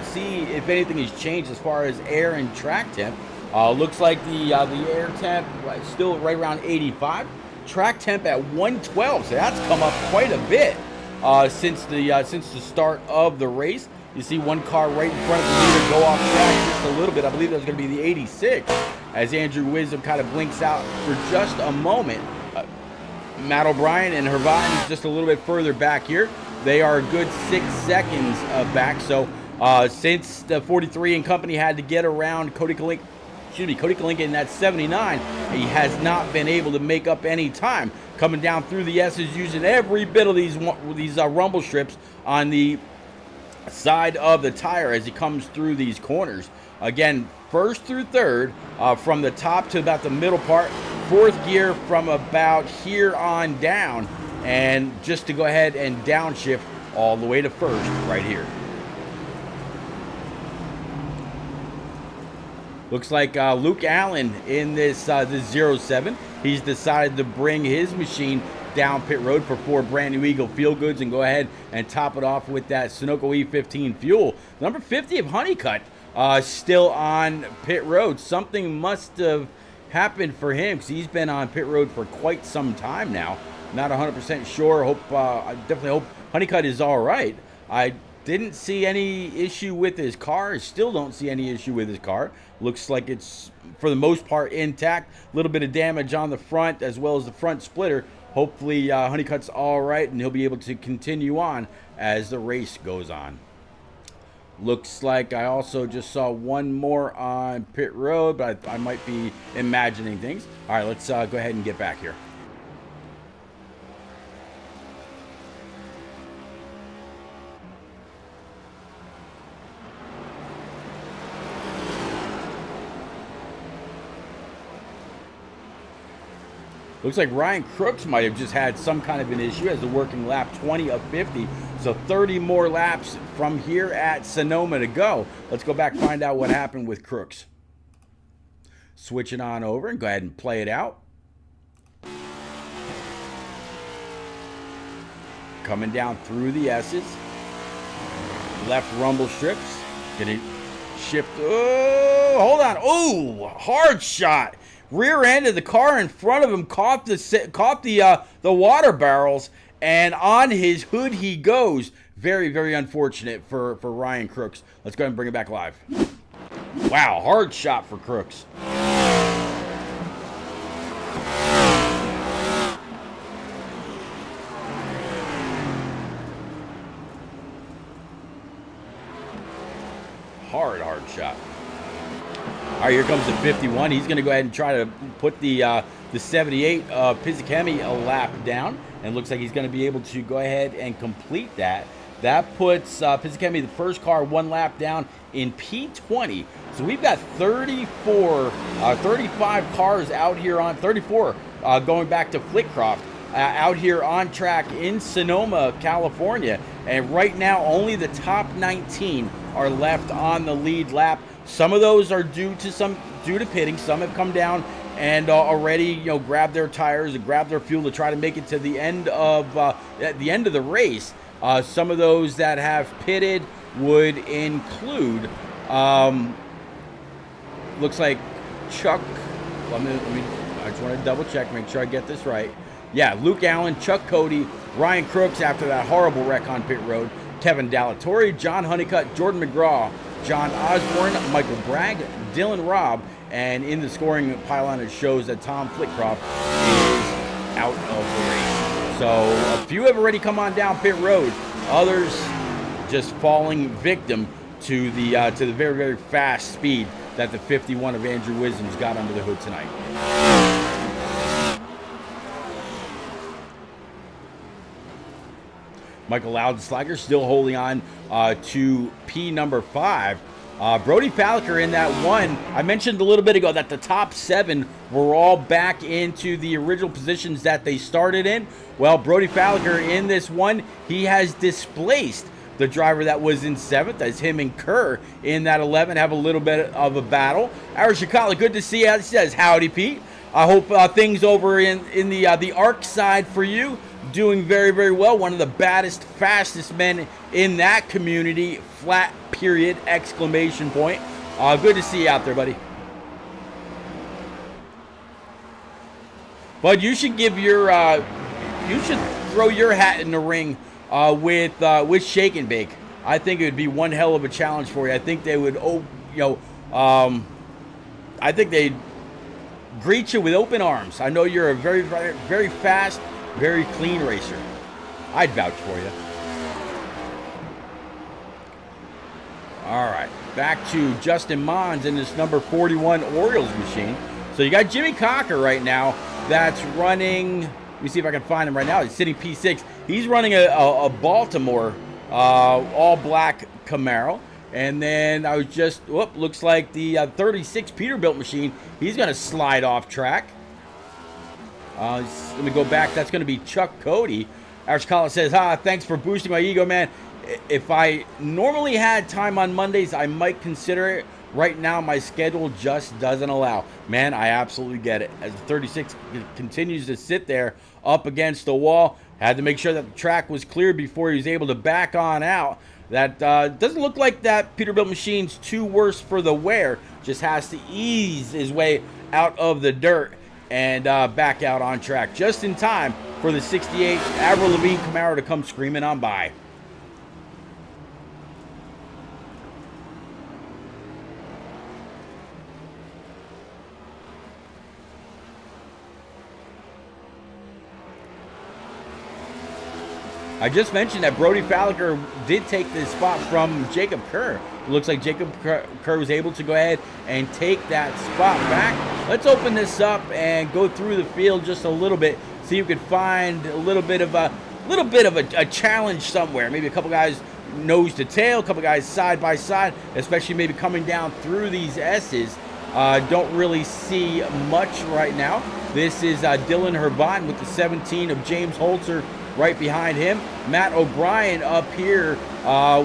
Speaker 2: see if anything has changed as far as air and track temp. Looks like the air temp still right around 85. Track temp at 112, so that's come up quite a bit since the start of the race. You see one car right in front of the leader go off track just a little bit. I believe that was going to be the 86 as Andrew Wisdom kind of blinks out for just a moment. Matt O'Brien and Hervon just a little bit further back here. They are a good 6 seconds back. So since the 43 and company had to get around Cody Kalinka in that 79, he has not been able to make up any time. Coming down through the S's, using every bit of these rumble strips on the side of the tire as he comes through these corners. Again, first through third, from the top to about the middle part, fourth gear from about here on down, and just to go ahead and downshift all the way to first right here. Looks like Luke Allen in this 07. He's decided to bring his machine down pit road for 4 brand new Eagle Feel Goods and go ahead and top it off with that Sunoco E15 fuel. Number 50 of Honeycutt still on pit road. Something must have happened for him because he's been on pit road for quite some time now. Not 100% sure. I definitely hope Honeycutt is all right. I didn't see any issue with his car. Still don't see any issue with his car. Looks like it's, for the most part, intact. A little bit of damage on the front as well as the front splitter. Hopefully Honeycutt's all right and he'll be able to continue on as the race goes on. Looks like I also just saw one more on pit road, but I might be imagining things. All right, let's go ahead and get back here. Looks like Ryan Crooks might have just had some kind of an issue as the working lap 20 of 50. So 30 more laps from here at Sonoma to go. Let's go back and find out what happened with Crooks. Switching on over and go ahead and play it out. Coming down through the S's. Left rumble strips. Gonna shift. Oh, hold on. Oh, hard shot. Rear end of the car in front of him caught the water barrels, and on his hood he goes. Very, very unfortunate for Ryan Crooks. Let's go ahead and bring it back live. Wow, hard shot for Crooks. Hard shot. All right, here comes the 51. He's going to go ahead and try to put the 78 Pizzichemi a lap down, and looks like he's going to be able to go ahead and complete that. That puts Pizzichemi, the first car, 1 lap down in P20. So we've got 35 cars out here on 34 going back to Flitcroft out here on track in Sonoma, California. And right now, only the top 19 are left on the lead lap. Some of those are due to pitting. Some have come down and already, grabbed their tires and grabbed their fuel to try to make it to the end of the race. Some of those that have pitted would include, looks like Chuck. I just want to double check, make sure I get this right. Yeah, Luke Allen, Chuck Cody, Ryan Crooks after that horrible wreck on pit road, Kevin Dallatorre, John Honeycutt, Jordan McGraw, John Osborne, Michael Bragg, Dylan Robb, and in the scoring pylon it shows that Tom Flitcroft is out of the race. So a few have already come on down pit road, others just falling victim to the very, very fast speed that the 51 of Andrew Wisdom's got under the hood tonight. Michael Loudslager still holding on to P number 5. Brody Falliker in that one. I mentioned a little bit ago that the top 7 were all back into the original positions that they started in. Well, Brody Falliker in this one, he has displaced the driver that was in 7th, as him and Kerr in that 11 have a little bit of a battle. Aaron Shikala, good to see you. He says, howdy, Pete. I hope things over in the ARC side for you doing very, very well. One of the baddest, fastest men in that community. Flat period, exclamation point. Good to see you out there, buddy. But you should give your, you should throw your hat in the ring with Shake and Bake. I think it would be one hell of a challenge for you. I think they would, I think they'd greet you with open arms. I know you're a very, very, very fast, very clean racer. I'd vouch for you. All right, back to Justin Mons in this number 41 Orioles machine. So you got Jimmy Cocker right now that's running, let me see if I can find him right now. He's sitting P6. He's running a Baltimore all-black Camaro. And then I was just, looks like the 36 Peterbilt machine, he's going to slide off track. Let me go back. That's going to be Chuck Cody. Irish Collins says, thanks for boosting my ego, man. If I normally had time on Mondays, I might consider it. Right now, my schedule just doesn't allow. Man, I absolutely get it. As the 36 continues to sit there up against the wall, had to make sure that the track was clear before he was able to back on out. That doesn't look like that Peterbilt machine's too worse for the wear. Just has to ease his way out of the dirt and back out on track. Just in time for the 68 Avril Lavigne Camaro to come screaming on by. I just mentioned that Brody Falliker did take this spot from Jacob Kerr. It looks like Jacob Kerr was able to go ahead and take that spot back. Let's open this up and go through the field just a little bit. See if we can find a little bit of a challenge somewhere. Maybe a couple guys nose to tail, a couple guys side by side, especially maybe coming down through these S's. Don't really see much right now. This is Dylan Hervon with the 17 of James Holzer right behind him. Matt O'Brien up here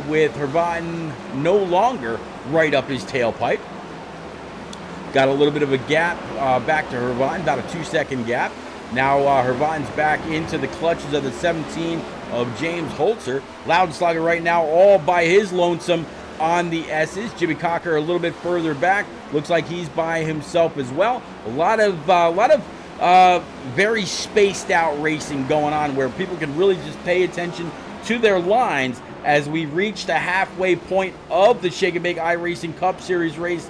Speaker 2: with Hervon no longer right up his tailpipe. Got a little bit of a gap back to Hervon, about a 2-second gap. Now Hervon's back into the clutches of the 17 of James Holzer. Loudslugger right now all by his lonesome on the S's. Jimmy Cocker a little bit further back. Looks like he's by himself as well. A lot of very spaced out racing going on where people can really just pay attention to their lines as we reach the halfway point of the Shake and Bake iRacing Cup Series race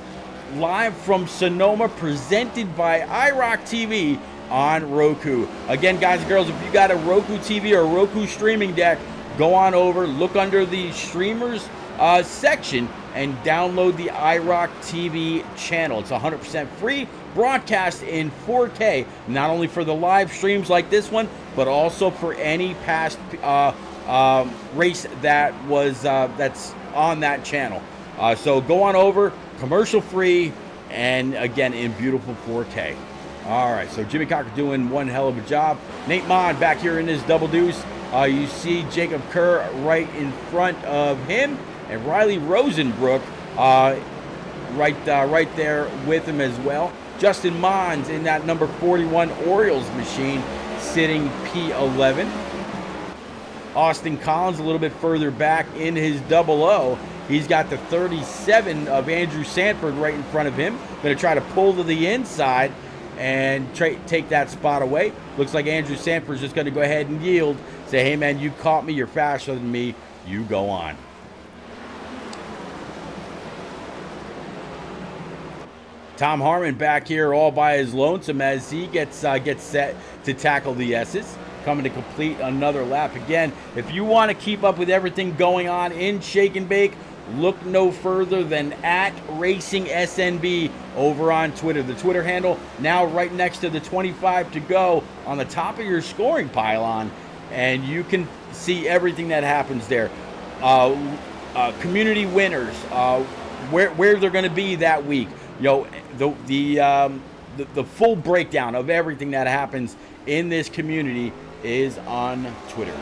Speaker 2: live from Sonoma, presented by iRock TV on Roku. Again, guys and girls, if you got a Roku TV or a Roku streaming deck, go on over, look under the streamers section and download the iRock TV channel. It's 100% free, broadcast in 4K, not only for the live streams like this one, but also for any past race that was that's on that channel. So go on over, commercial free, and again in beautiful 4K. All right, so Jimmy Cocker doing one hell of a job. Nate Mon back here in his double deuce. You see Jacob Kerr right in front of him, and Riley Rosenbrook right there with him as well. Justin Mons in that number 41 Orioles machine, sitting P11. Austin Collins a little bit further back in his double O. He's got the 37 of Andrew Sanford right in front of him. Going to try to pull to the inside and take that spot away. Looks like Andrew Sanford's just going to go ahead and yield. Say, hey man, you caught me, you're faster than me, you go on. Tom Harmon back here all by his lonesome as he gets set to tackle the S's. Coming to complete another lap. Again, if you want to keep up with everything going on in Shake and Bake, look no further than @RacingSNB over on Twitter. The Twitter handle now right next to the 25 to go on the top of your scoring pylon, and you can see everything that happens there. Community winners, where they're going to be that week. The full breakdown of everything that happens in this community is on Twitter.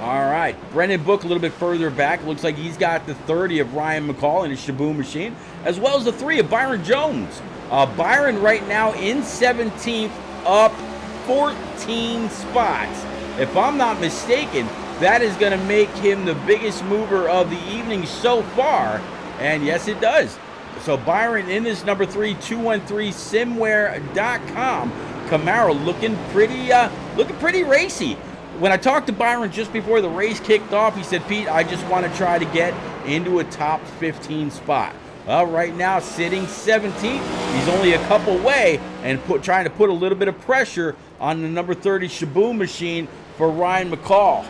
Speaker 2: All right, Brendan Book a little bit further back. Looks like he's got the 30 of Ryan McCall in his Shaboom machine, as well as the 3 of Byron Jones. Byron right now in 17th, up 14 spots. If I'm not mistaken, that is going to make him the biggest mover of the evening so far, and yes, it does. So Byron in this number 3, 213simware.com. Camaro looking pretty racy. When I talked to Byron just before the race kicked off, he said, Pete, I just want to try to get into a top 15 spot. Well, right now, sitting 17th, he's only a couple away and trying to put a little bit of pressure on the number 30 Shaboom machine for Ryan McCall.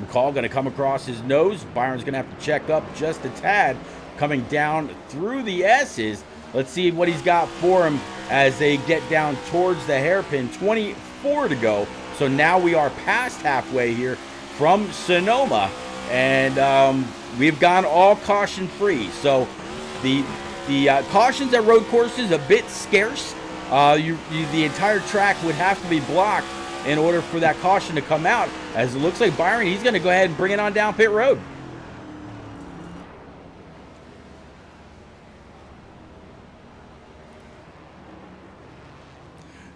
Speaker 2: McCall going to come across his nose. Byron's going to have to check up just a tad, coming down through the S's. Let's see what he's got for him as they get down towards the hairpin. 24 to go. So now we are past halfway here from Sonoma, and we've gone all caution free. So the cautions at road courses a bit scarce. The entire track would have to be blocked in order for that caution to come out. As it looks like Byron, he's going to go ahead and bring it on down pit road.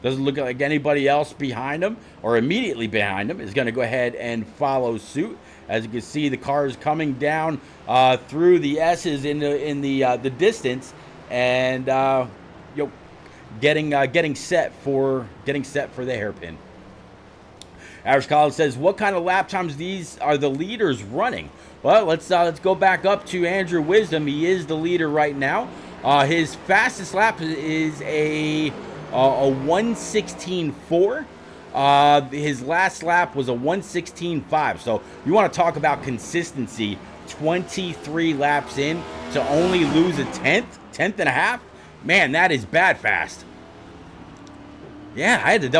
Speaker 2: Doesn't look like anybody else behind him or immediately behind him is going to go ahead and follow suit. As you can see, the cars coming down through the S's in the distance, and getting set for the hairpin. Average College says, "What kind of lap times these are the leaders running?" Well, let's go back up to Andrew Wisdom. He is the leader right now. His fastest lap is a 1:16.4. His last lap was a 1:16.5. So you want to talk about consistency. 23 laps in to only lose a tenth and a half. Man, that is bad fast. Yeah, I had to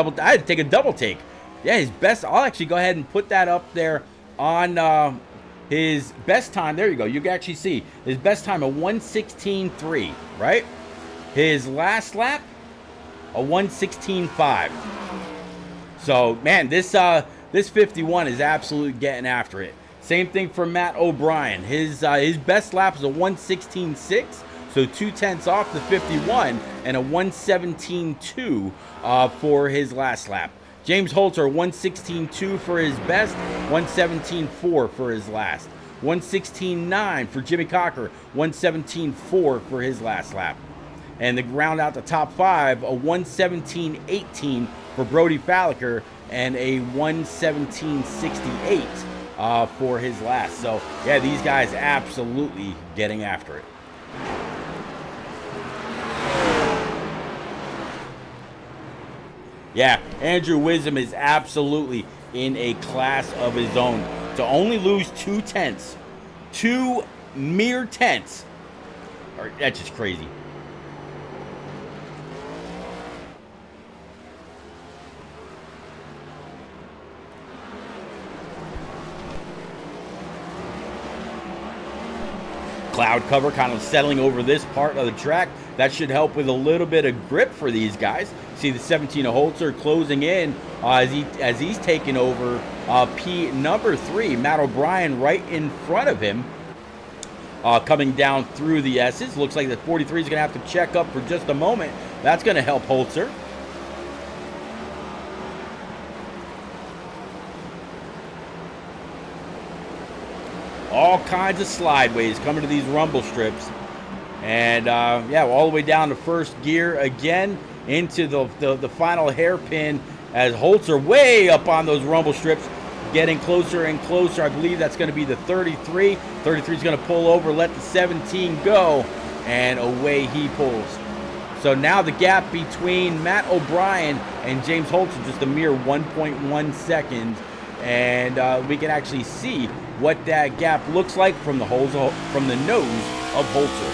Speaker 2: take a double take. Yeah, his best. I'll actually go ahead and put that up there on his best time. There you go. You can actually see his best time, a 1:16.3, right? His last lap, a 1:16.5. So, man, this 51 is absolutely getting after it. Same thing for Matt O'Brien. His best lap is a 1:16.6, so 2/10 off the 51, and a 1:17.2 for his last lap. James Holter, 1:16.2 for his best, 1:17.4 for his last. 1:16.9 for Jimmy Cocker, 1:17.4 for his last lap. And to round out the top 5, a 1:17.18 for Brody Falliker, and a 1:17.68 for his last. So, yeah, these guys absolutely getting after it. Yeah, Andrew Wisdom is absolutely in a class of his own. To only lose 2/10, 2 mere tenths, that's just crazy. Cloud cover kind of settling over this part of the track. That should help with a little bit of grip for these guys. See the 17 of Holzer closing in as he's taking over P number 3. Matt O'Brien right in front of him, coming down through the S's. Looks like the 43 is going to have to check up for just a moment. That's going to help Holzer. All kinds of slideways coming to these rumble strips. And, yeah, all the way down to first gear again into the final hairpin as Holzer way up on those rumble strips, getting closer and closer. I believe that's going to be the 33. 33 is going to pull over, let the 17 go, and away he pulls. So now the gap between Matt O'Brien and James Holzer just a mere 1.1 seconds. And we can actually see what that gap looks like from the nose of Holzer.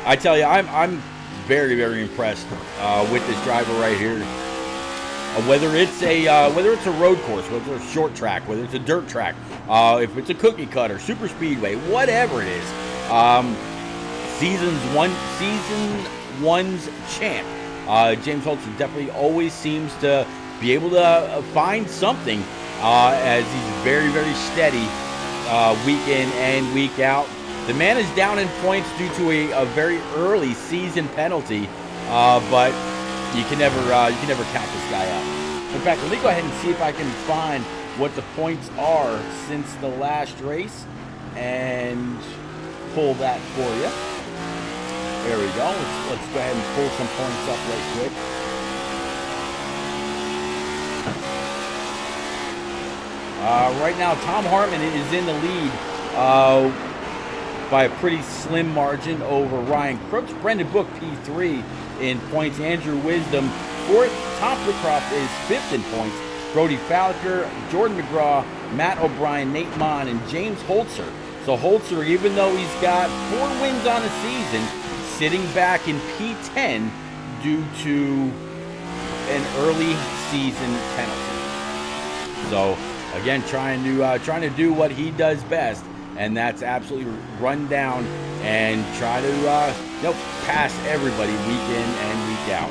Speaker 2: I tell you, I'm very, very impressed with this driver right here. whether it's a road course, whether it's a short track, whether it's a dirt track, if it's a cookie cutter, super speedway, whatever it is. Season one's champ. James Holzer definitely always seems to be able to find something as he's very, very steady week in and week out. The man is down in points due to a very early season penalty, but you can never count this guy out. In fact, let me go ahead and see if I can find what the points are since the last race and pull that for you. There we go. Let's go ahead and pull some points up right quick. Right now, Tom Hartman is in the lead by a pretty slim margin over Ryan Crooks. Brendan Book, P3 in points. Andrew Wisdom, 4th. Tom Woodcroft is 5th in points. Brody Falker, Jordan McGraw, Matt O'Brien, Nate Mon, and James Holzer. So Holzer, even though he's got 4 wins on the season, sitting back in P10 due to an early season penalty. So again, trying to do what he does best, and that's absolutely run down and try to pass everybody week in and week out.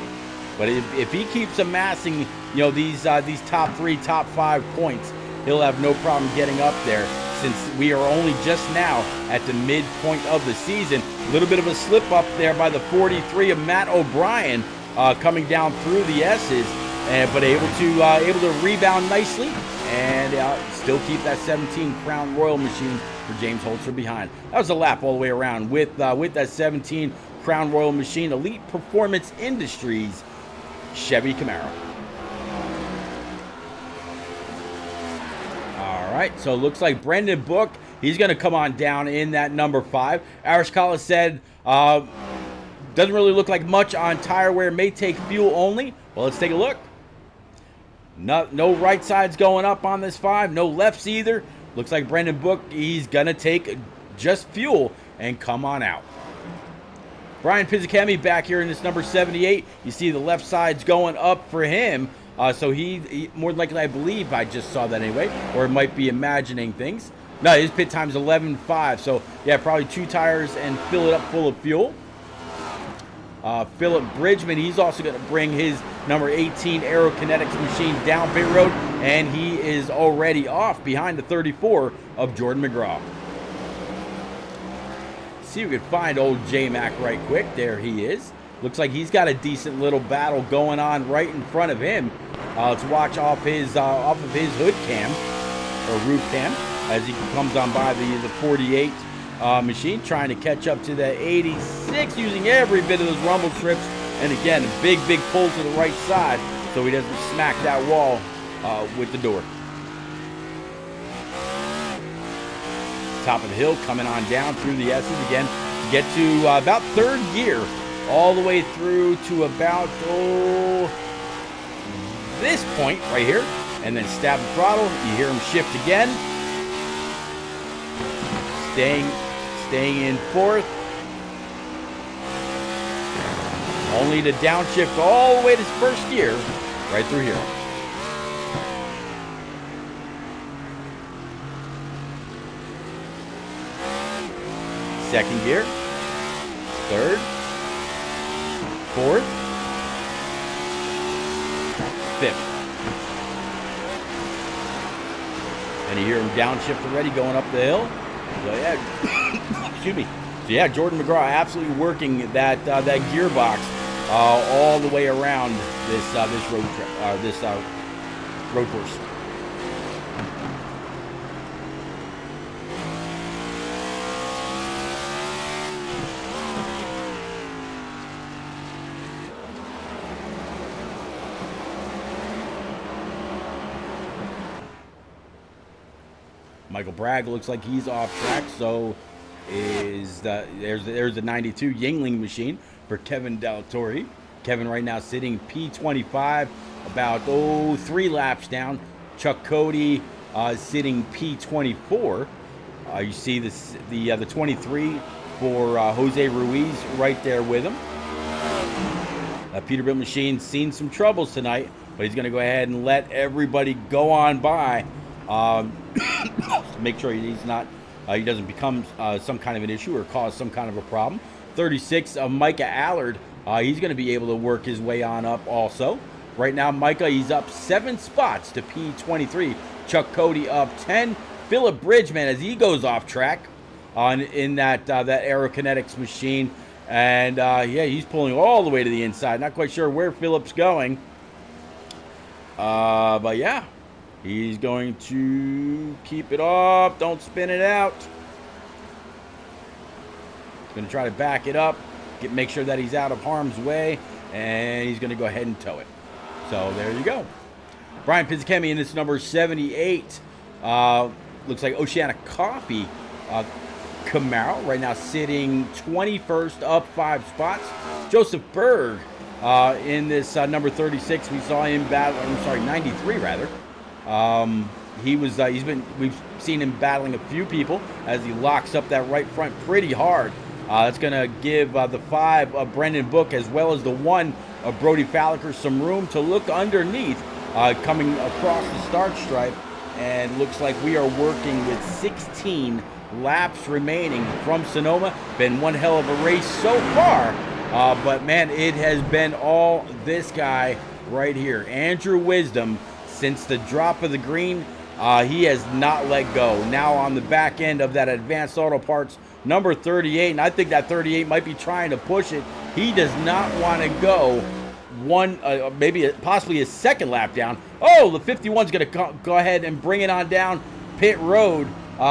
Speaker 2: But if he keeps amassing these top 3, top 5 points, he'll have no problem getting up there. Since we are only just now at the midpoint of the season, a little bit of a slip up there by the 43 of Matt O'Brien coming down through the S's, but able to rebound nicely and still keep that 17 Crown Royal machine for James Holzer behind. That was a lap all the way around with that 17 Crown Royal machine. Elite Performance Industries Chevy Camaro. All right, so it looks like Brendan Book, he's going to come on down in that number 5. Arish Kala said, doesn't really look like much on tire wear, may take fuel only. Well, let's take a look. No right sides going up on this 5, no lefts either. Looks like Brendan Book, he's going to take just fuel and come on out. Brian Pizzicami back here in this number 78. You see the left side's going up for him. So he more than likely, I believe I just saw that anyway, or it might be imagining things. No, his pit time's 11.5. So yeah, probably 2 tires and fill it up full of fuel. Philip Bridgman, he's also going to bring his number 18 Aerokinetics machine down pit road, and he is already off behind the 34 of Jordan McGraw. See if we can find old J-Mac right quick. There he is. Looks like he's got a decent little battle going on right in front of him. Let's watch off of his hood cam or roof cam as he comes on by the 48 machine, trying to catch up to the 86, using every bit of those rumble strips. And again, a big pull to the right side so he doesn't smack that wall with the door. Top of the hill, coming on down through the S's again to get to about 3rd gear, all the way through to about this point right here, and then stab the throttle. You hear him shift again, staying in 4th, only to downshift all the way to 1st gear right through here. Second gear, 3rd, 4th, 5th. And you hear him downshift already going up the hill. So yeah, excuse me. So yeah, Jordan McGraw absolutely working that gearbox all the way around this road course. Michael Bragg looks like he's off track, so there's the 92 Yingling machine for Kevin Del Torre. Kevin right now sitting P25, about 3 laps down. Chuck Cody sitting P24. You see the 23 for Jose Ruiz right there with him. Peterbilt machine seen some troubles tonight, but he's going to go ahead and let everybody go on by. Make sure he's not, he doesn't become some kind of an issue or cause some kind of a problem. 36, Micah Allard, he's going to be able to work his way on up also. Right now, Micah, he's up 7 spots to P23. Chuck Cody up 10. Philip Bridgman, as he goes off track in that Aerokinetics machine. And, yeah, he's pulling all the way to the inside. Not quite sure where Philip's going. But, yeah, he's going to keep it off. Don't spin it out. He's going to try to back it up, make sure that he's out of harm's way, and he's going to go ahead and tow it. So there you go. Brian Pizzakemi in this number 78. Looks like Oceana Coffee Camaro right now sitting 21st, up 5 spots. Joseph Berg in this number 36. We saw him battle. I'm sorry, 93 rather. We've seen him battling a few people as he locks up that right front pretty hard. That's going to give the 5 of Brendan Book as well as the 1 of Brody Falliker some room to look underneath coming across the start stripe. And looks like we are working with 16 laps remaining from Sonoma. Been one hell of a race so far. But, man, it has been all this guy right here. Andrew Wisdom, since the drop of the green, he has not let go. Now on the back end of that Advanced Auto Parts, number 38, and I think that 38 might be trying to push it. He does not want to go possibly a second lap down. Oh, the 51's going to go ahead and bring it on down pit road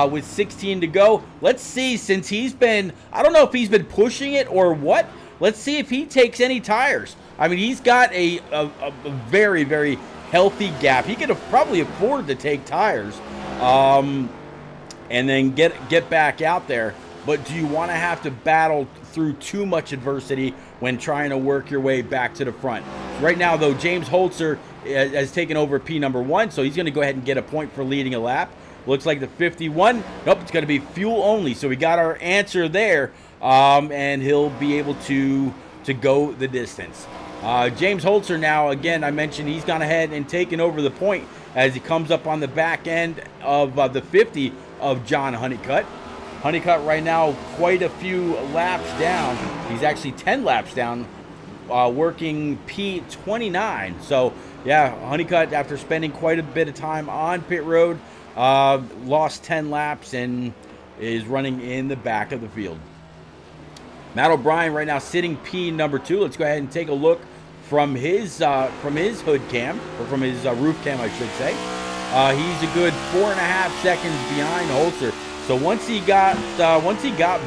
Speaker 2: with 16 to go. Let's see, since he's been, I don't know if he's been pushing it or what. Let's see if he takes any tires. I mean, he's got a very, very healthy gap. He could probably afford to take tires and then get back out there. But do you want to have to battle through too much adversity when trying to work your way back to the front? Right now, though, James Holzer has taken over P number 1, so he's going to go ahead and get a point for leading a lap. Looks like the 51, nope, it's going to be fuel only. So we got our answer there, and he'll be able to go the distance. James Holzer now, again, I mentioned he's gone ahead and taken over the point as he comes up on the back end of the 50 of John Honeycutt. Honeycutt right now quite a few laps down. He's actually 10 laps down, working P29. So, yeah, Honeycutt, after spending quite a bit of time on pit road, lost 10 laps and is running in the back of the field. Matt O'Brien right now sitting P number 2. Let's go ahead and take a look from his hood cam, or from his roof cam, I should say. He's a good 4.5 seconds behind Holzer. So once he got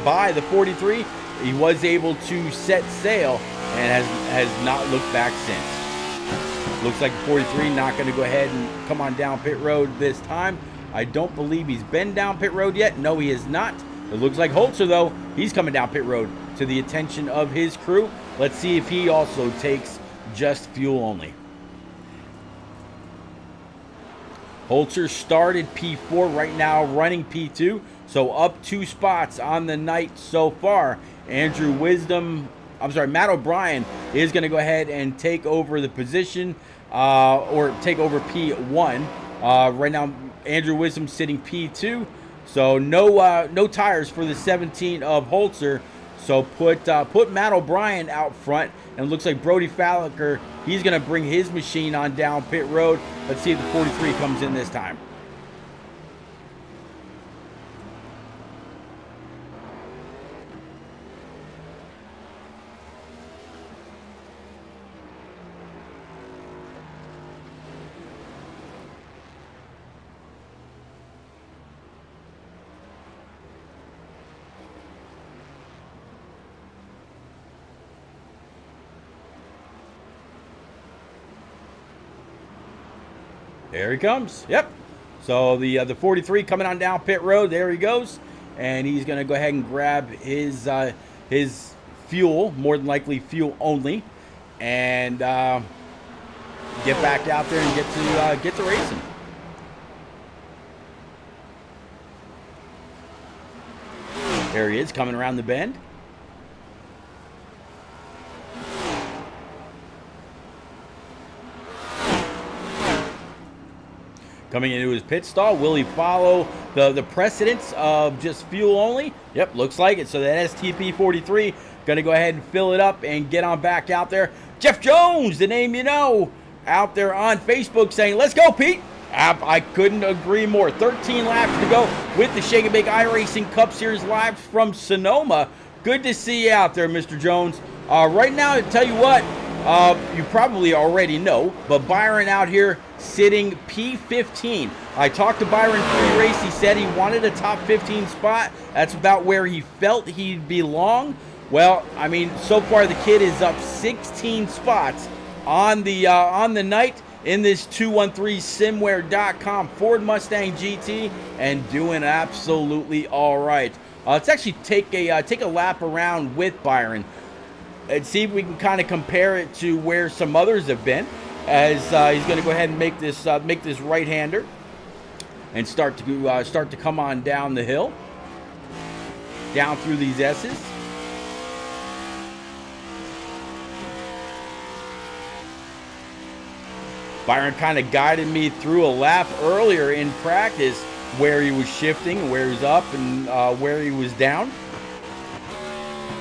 Speaker 2: by the 43, he was able to set sail and has not looked back since. Looks like the 43 not going to go ahead and come on down pit road this time. I don't believe he's been down pit road yet. No, he is not. It looks like Holzer, though, he's coming down pit road to the attention of his crew. Let's see if he also takes just fuel only. Holzer started P4, right now running P2, so up 2 spots on the night so far. Matt O'Brien is going to go ahead and take over the position, or take over P1. Right now, Andrew Wisdom sitting P2, so no tires for the 17 of Holzer. So put Matt O'Brien out front, and it looks like Brody Falliker, he's going to bring his machine on down pit road. Let's see if the 43 comes in this time. There he comes. Yep. So the 43 coming on down pit road. There he goes, and he's going to go ahead and grab his fuel, more than likely fuel only, and get back out there and get to racing. There he is, coming around the bend. Coming into his pit stall, will he follow the precedence of just fuel only? Yep, looks like it. So that STP 43 going to go ahead and fill it up and get on back out there. Jeff Jones, the name you know, out there on Facebook saying, let's go, Pete. I couldn't agree more. 13 laps to go with the Shake and Bake iRacing Cup Series live from Sonoma. Good to see you out there, Mr. Jones. Right now, to tell you what, you probably already know, but Byron out here sitting P15. I talked to Byron pre-race. He said he wanted a top 15 spot. That's about where he felt he'd belong. Well, I mean, so far the kid is up 16 spots on the night in this 213simware.com Ford Mustang GT and doing absolutely all right. Let's actually take a lap around with Byron and see if we can kind of compare it to where some others have been. As he's going to go ahead and make this right-hander and start to come on down the hill, down through these S's. Byron kind of guided me through a lap earlier in practice where he was shifting, where he was up, and where he was down.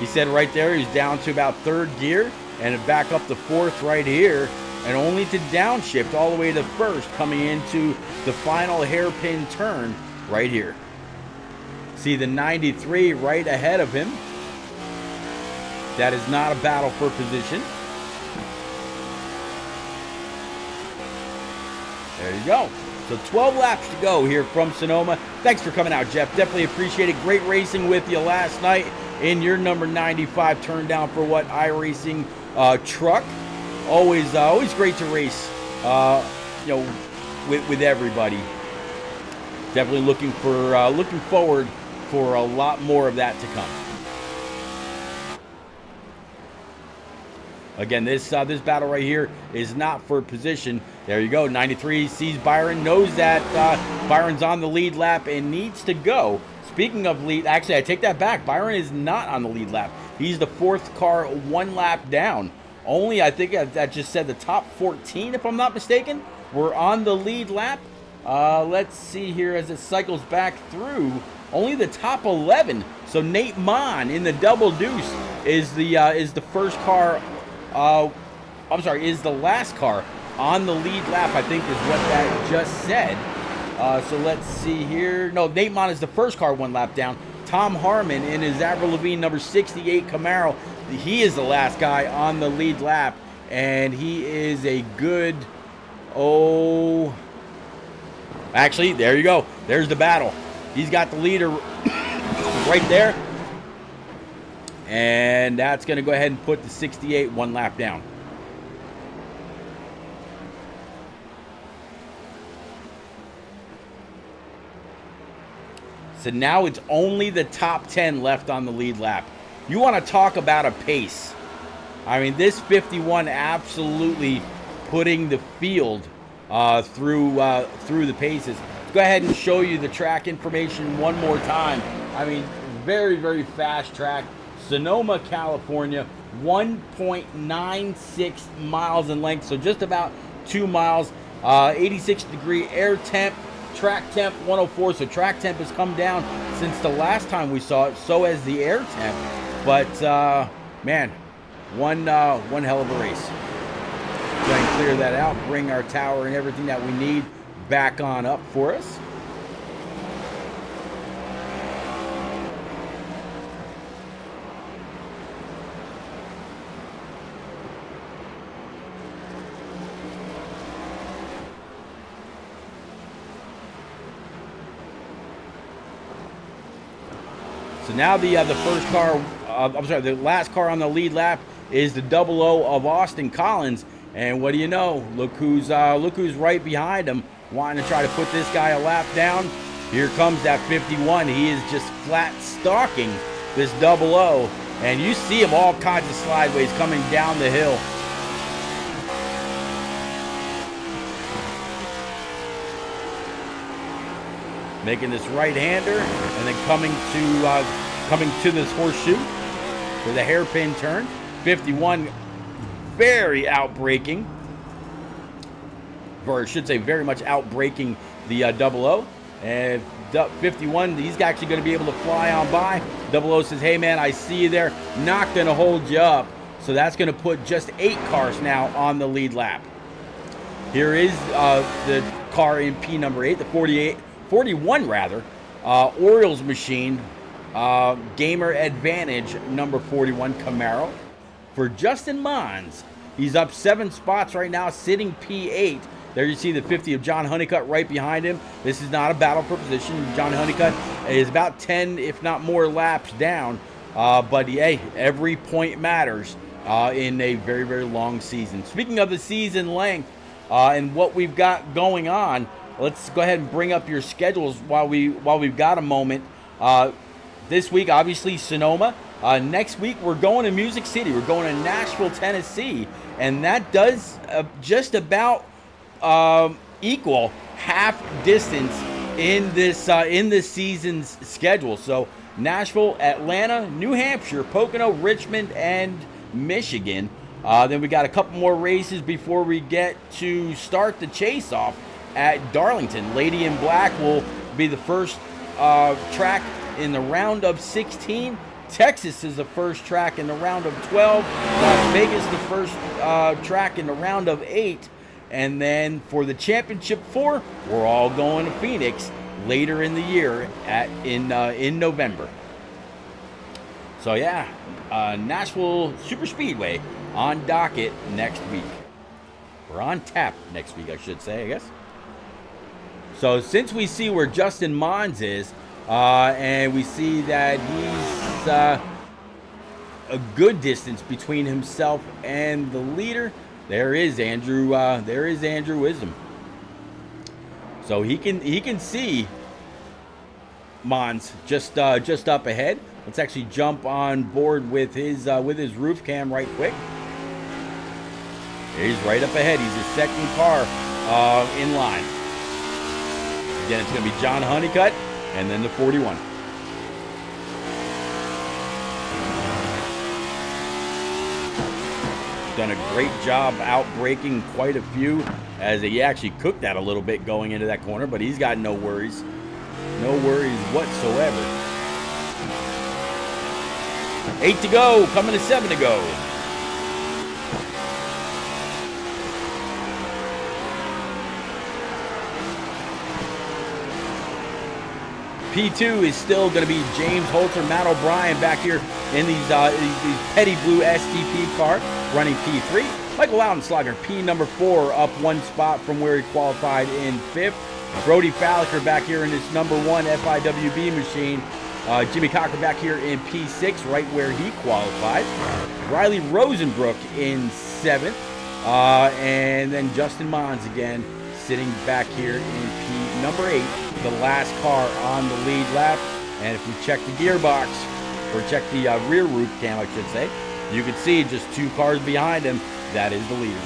Speaker 2: He said right there he was down to about third gear and back up to fourth right here, and only to downshift all the way to first coming into the final hairpin turn right here. See the 93 right ahead of him. That is not a battle for position. There you go. So 12 laps to go here from Sonoma. Thanks for coming out, Jeff. Definitely appreciate it. Great racing with you last night in your number 95 turn down for what iRacing truck. Always great to race, with everybody. Definitely looking forward for a lot more of that to come. Again, this battle right here is not for position. There you go. 93 sees Byron, knows that Byron's on the lead lap and needs to go. Speaking of lead, actually, I take that back. Byron is not on the lead lap. He's the fourth car, one lap down. Only, I think that just said the top 14, if I'm not mistaken, were on the lead lap. Let's see here as it cycles back through. Only the top 11. So Nate Mon in the double deuce is the first car. Is the last car on the lead lap, I think is what that just said. So let's see here. No, Nate Mon is the first car one lap down. Tom Harmon in his Avril Lavigne number 68 Camaro, he is the last guy on the lead lap, and he is a good, actually, there you go. There's the battle. He's got the leader right there. And that's going to go ahead and put the 68 one lap down. So now it's only the top 10 left on the lead lap. You want to talk about a pace. I mean, this 51 absolutely putting the field through the paces. Let's go ahead and show you the track information one more time. I mean, very, very fast track. Sonoma, California, 1.96 miles in length, so just about 2 miles. 86 degree air temp, track temp 104, so track temp has come down since the last time we saw it, so has the air temp. But man, one hell of a race. Go ahead and clear that out, bring our tower and everything that we need back on up for us. So now the first car, the last car on the lead lap is the 00 of Austin Collins, and what do you know? Look who's right behind him, wanting to try to put this guy a lap down. Here comes that 51. He is just flat stalking this 00, and you see him all kinds of slideways coming down the hill. Making this right-hander and then coming to this horseshoe with a hairpin turn. 51 very outbraking, or I should say very much outbraking the 00. And 51, he's actually going to be able to fly on by. 00 says, hey, man, I see you there. Not going to hold you up. So that's going to put just 8 cars now on the lead lap. Here is the car in P number 8, the 41 rather. Orioles machine, Gamer Advantage, number 41 Camaro. For Justin Mons, he's up 7 spots right now, sitting P8. There you see the 50 of John Honeycutt right behind him. This is not a battle for position. John Honeycutt is about 10, if not more, laps down. But hey, every point matters in a very, very long season. Speaking of the season length and what we've got going on, let's go ahead and bring up your schedules while we've got a moment. This week, obviously, Sonoma. Next week, we're going to Music City. We're going to Nashville, Tennessee, and that does just about equal half distance in this season's schedule. So Nashville, Atlanta, New Hampshire, Pocono, Richmond, and Michigan. Then we got a couple more races before we get to start the chase off at Darlington. Lady in Black will be the first track in the round of 16. Texas is the first track in the round of 12. Las Vegas the first track in the round of 8. And then for the championship 4, we're all going to Phoenix later in the year in November. So yeah, Nashville Super Speedway on docket next week. We're on tap next week, I should say, I guess. So since we see where Justin Mons is, and we see that he's a good distance between himself and the leader, there is Andrew Wisdom. So he can see Mons just up ahead. Let's actually jump on board with his roof cam right quick. He's right up ahead. He's the second car in line. Again, it's going to be John Honeycutt and then the 41. Done a great job out-braking quite a few, as he actually cooked that a little bit going into that corner, but he's got no worries. No worries whatsoever. 8 to go, coming to 7 to go. P2 is still going to be James Holter, Matt O'Brien back here in these petty blue SDP car, running P3. Michael Lautenschlager, P number 4, up 1 spot from where he qualified in 5th. Brody Falliker back here in his number 1 FIWB machine. Jimmy Cocker back here in P6, right where he qualified. Riley Rosenbrook in 7th. And then Justin Mons again, sitting back here in P number 8, the last car on the lead lap. And if we check the gearbox, or check the rear roof cam, I should say, you can see just 2 cars behind him. That is the leader.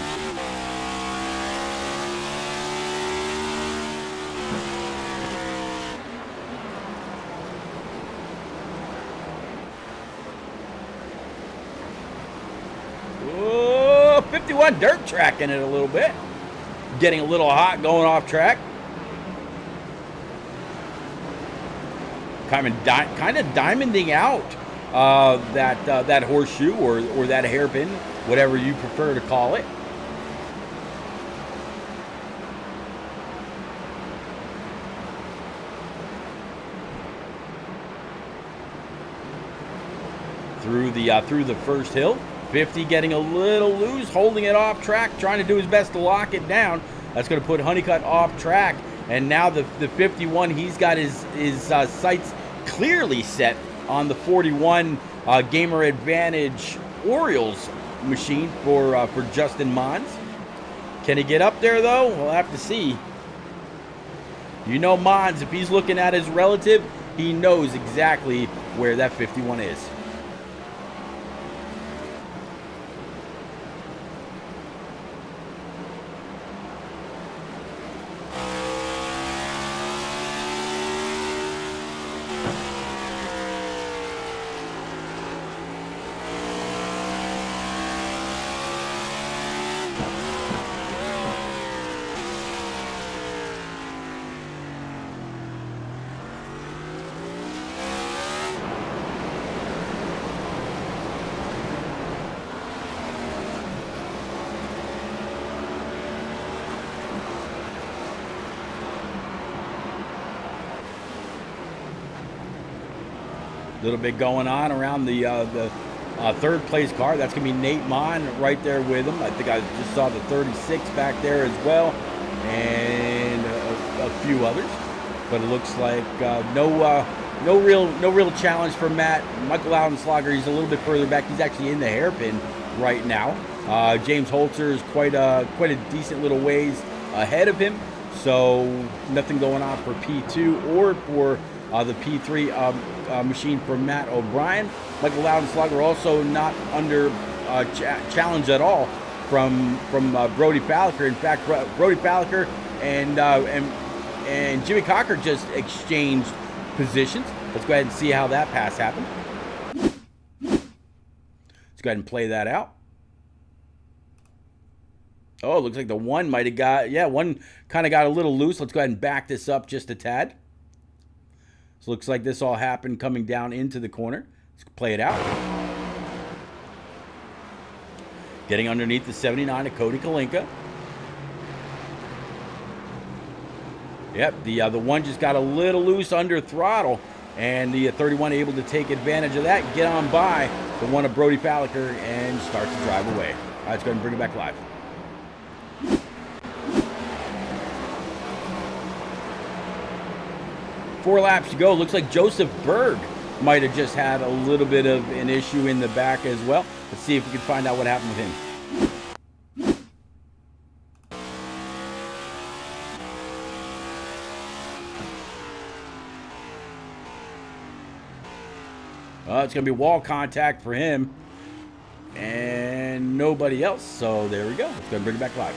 Speaker 2: Oh, 51 dirt tracking it a little bit. Getting a little hot going off track. Kind of diamonding out that horseshoe or that hairpin, whatever you prefer to call it. Through the first hill. 50 getting a little loose, holding it off track, trying to do his best to lock it down. That's going to put Honeycutt off track. And now the 51, he's got his sights clearly set on the 41 Gamer Advantage Orioles machine for Justin Mons. Can he get up there, though? We'll have to see. You know Mons, if he's looking at his relative, he knows exactly where that 51 is. little bit going on around the third place car. That's going to be Nate Mon right there with him. I think I just saw the 36 back there as well, and a few others. But it looks like no real challenge for Matt. Michael Laudenslager, he's a little bit further back. He's actually in the hairpin right now. James Holzer is quite a decent little ways ahead of him. So nothing going on for P2 or for the P3 machine for Matt O'Brien. Michael Laudenslager also not under challenge at all from Brody Falliker. In fact, Brody Falliker and Jimmy Cocker just exchanged positions. Let's go ahead and see how that pass happened. Let's go ahead and play that out. Oh, it looks like the one might have got, yeah, one kind of got a little loose. Let's go ahead and back this up just a tad. So it looks like this all happened coming down into the corner. Let's play it out. Getting underneath the 79 of Cody Kalinka. Yep, the one just got a little loose under throttle, and the 31 able to take advantage of that, get on by the one of Brody Falliker, and start to drive away. All right, let's go ahead and bring it back live. 4 laps to go. Looks like Joseph Berg might have just had a little bit of an issue in the back as well. Let's see if we can find out what happened with him. It's going to be wall contact for him and nobody else. So there we go. Let's go and bring it back live.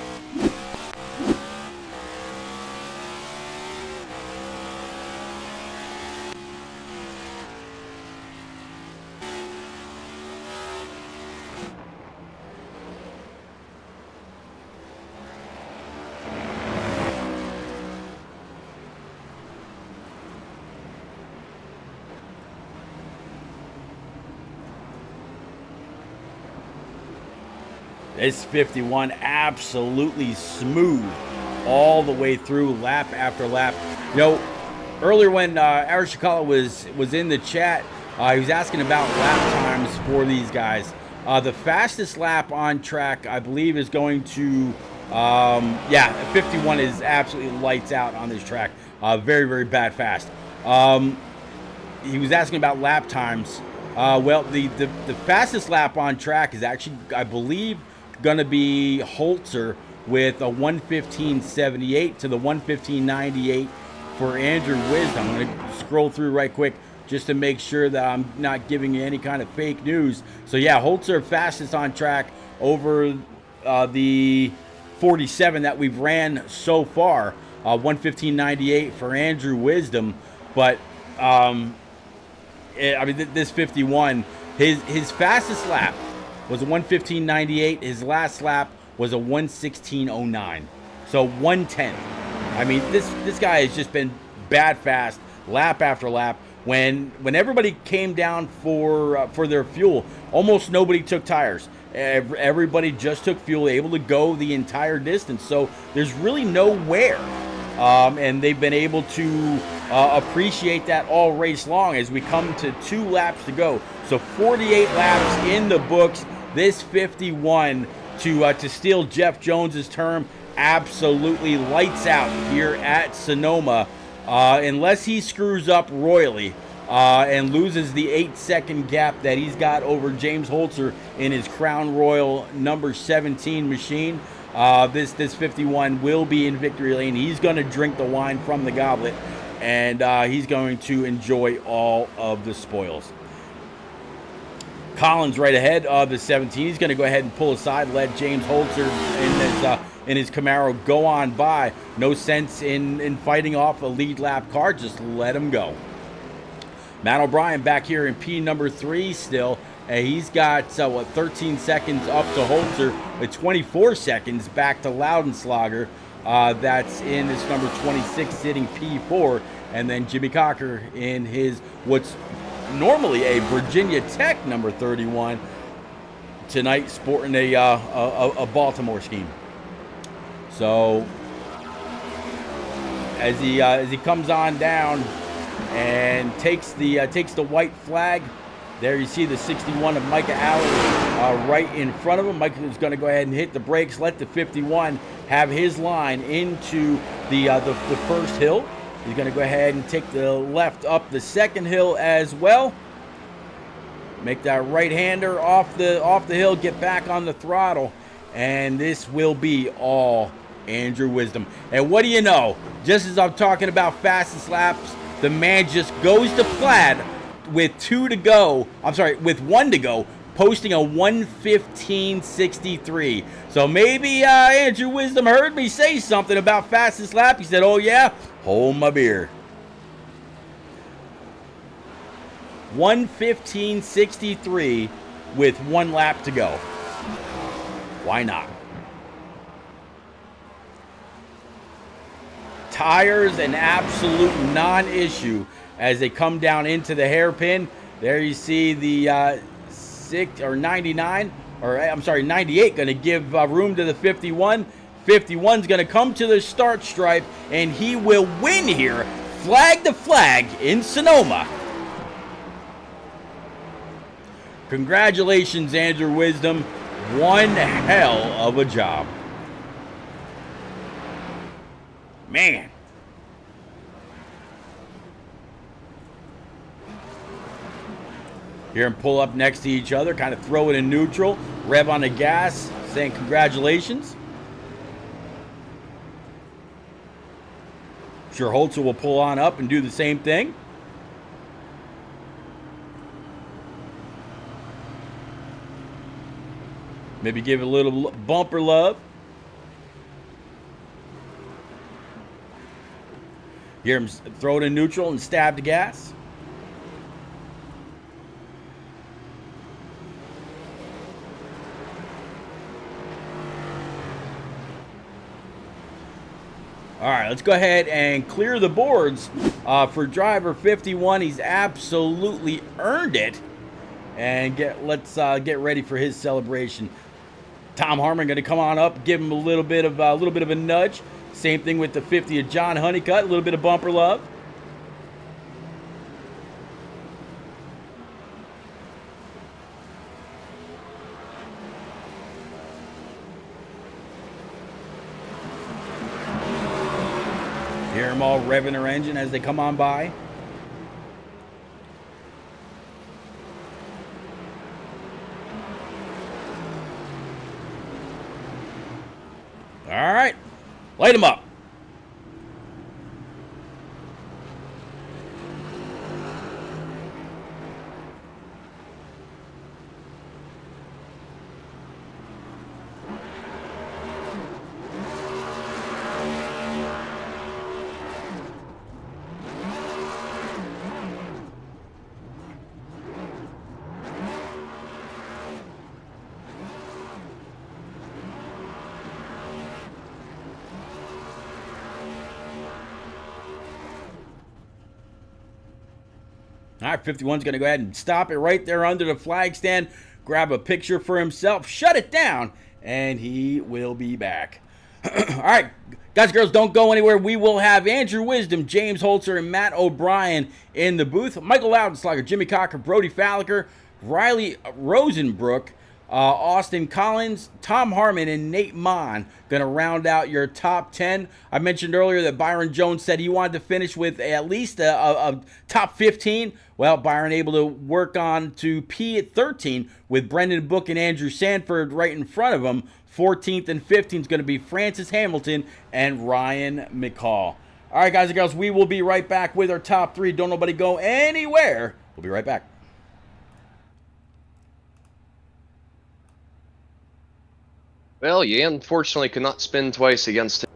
Speaker 2: This 51 absolutely smooth all the way through, lap after lap. You know, earlier when Eric Shikala was in the chat, he was asking about lap times for these guys. The fastest lap on track, I believe, is going to, 51 is absolutely lights out on this track. Very, very bad fast. He was asking about lap times. Well, the fastest lap on track is actually, I believe, going to be Holzer with a 1:15.78 to the 1:15.98 for Andrew Wisdom. I'm going to scroll through right quick just to make sure that I'm not giving you any kind of fake news. So yeah, Holzer fastest on track over the 47 that we've ran so far. 1:15.98 for Andrew Wisdom. But this 51, his fastest lap was a 1:15.98. His last lap was a 1:16.09. So 1/10. I mean, this guy has just been bad fast, lap after lap. When everybody came down for their fuel, almost nobody took tires. Everybody just took fuel, able to go the entire distance. So there's really no wear. And they've been able to appreciate that all race long as we come to 2 laps to go. So 48 laps in the books. This 51 to steal Jeff Jones's term, absolutely lights out here at Sonoma, unless he screws up royally and loses the 8-second gap that he's got over James Holzer in his Crown Royal number 17 machine. This 51 will be in victory lane. He's going to drink the wine from the goblet, and he's going to enjoy all of the spoils. Collins right ahead of the 17. He's going to go ahead and pull aside, let James Holzer in his Camaro go on by. No sense in fighting off a lead lap car. Just let him go. Matt O'Brien back here in P number 3 still. He's got, 13 seconds up to Holzer, with 24 seconds back to Laudenslager. That's in this number 26 sitting P4. And then Jimmy Cocker in his what's normally a Virginia Tech number 31, tonight sporting a Baltimore scheme. So as he comes on down, and takes the white flag. There you see the 61 of Micah Allen right in front of him. Micah is going to go ahead and hit the brakes, let the 51 have his line into the first hill. He's going to go ahead and take the left up the second hill as well. Make that right-hander off the hill, get back on the throttle, and this will be all Andrew Wisdom. And what do you know? Just as I'm talking about fastest laps, the man just goes to Plaid with with 1 to go, posting a 1:15.63. So maybe Andrew Wisdom heard me say something about fastest lap. He said, "Oh yeah, hold my beer." 1:15.63 with 1 lap to go. Why not? Tires an98 non-issue as they come down into the hairpin. There you see the 98 going to give room to the 51. 51's going to come to the start stripe, and he will win here, flag to flag in Sonoma. Congratulations, Andrew Wisdom. One hell of a job. Man. Hear them pull up next to each other, kind of throw it in neutral, rev on the gas, saying congratulations. Sure, Holzer will pull on up and do the same thing. Maybe give it a little bumper love. Hear him throw it in neutral and stab the gas. All right, let's go ahead and clear the boards for driver 51. He's absolutely earned it. And let's get ready for his celebration. Tom Harmon going to come on up, give him a little bit of a nudge. Same thing with the 50 of John Honeycutt, a little bit of bumper love. Hear them all revving their engine as they come on by. All right, light them up. All right, 51's going to go ahead and stop it right there under the flag stand, grab a picture for himself, shut it down, and he will be back. All right, guys and girls, don't go anywhere. We will have Andrew Wisdom, James Holzer, and Matt O'Brien in the booth. Michael Loudenslager, Jimmy Cocker, Brody Falliker, Riley Rosenbrook, Austin Collins, Tom Harmon, and Nate Mon going to round out your top 10. I mentioned earlier that Byron Jones said he wanted to finish with at least a top 15. Well, Byron able to work on to P at 13 with Brendan Book and Andrew Sanford right in front of him. 14th and 15th is going to be Francis Hamilton and Ryan McCall. All right, guys and girls, we will be right back with our top 3. Don't nobody go anywhere. We'll be right back.
Speaker 3: Well, you unfortunately could not spin twice against him.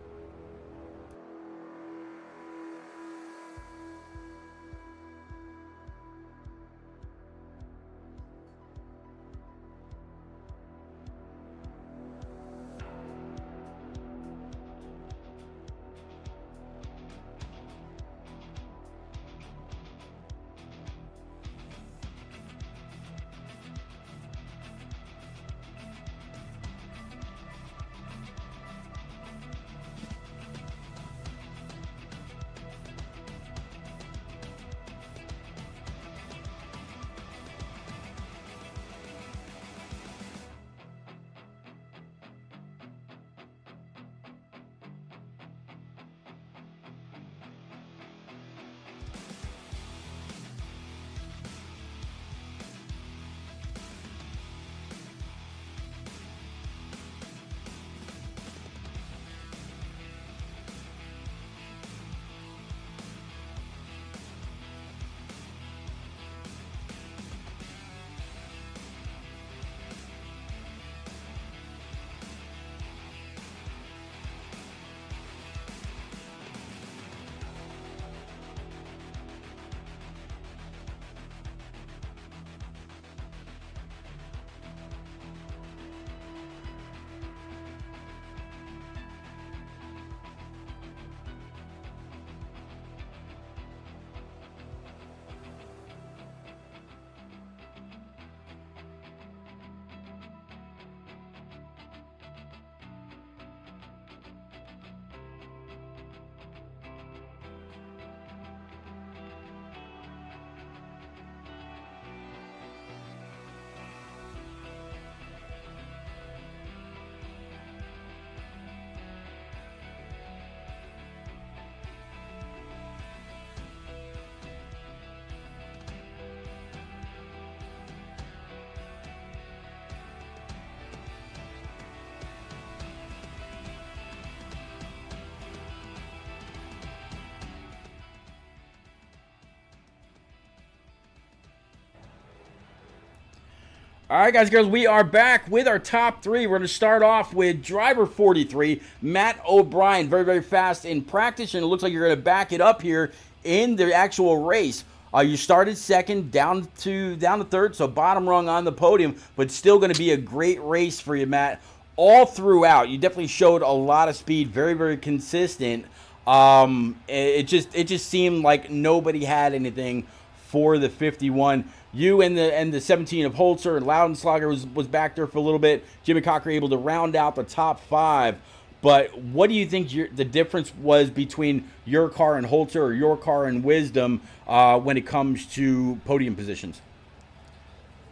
Speaker 2: All right, guys, girls, we are back with our top three. We're going to start off with driver 43, Matt O'Brien. Very, very fast in practice, and it looks like you're going to back it up here in the actual race. You started second, down to third, so bottom rung on the podium, but still going to be a great race for you, Matt. All throughout, you definitely showed a lot of speed, very, very consistent. It just seemed like nobody had anything for the 51. You and the 17 of Holzer and Loudenslager was back there for a little bit. Jimmy Cocker able to round out the top 5. But what do you think the difference was between your car and Holzer or your car and Wisdom when it comes to podium positions?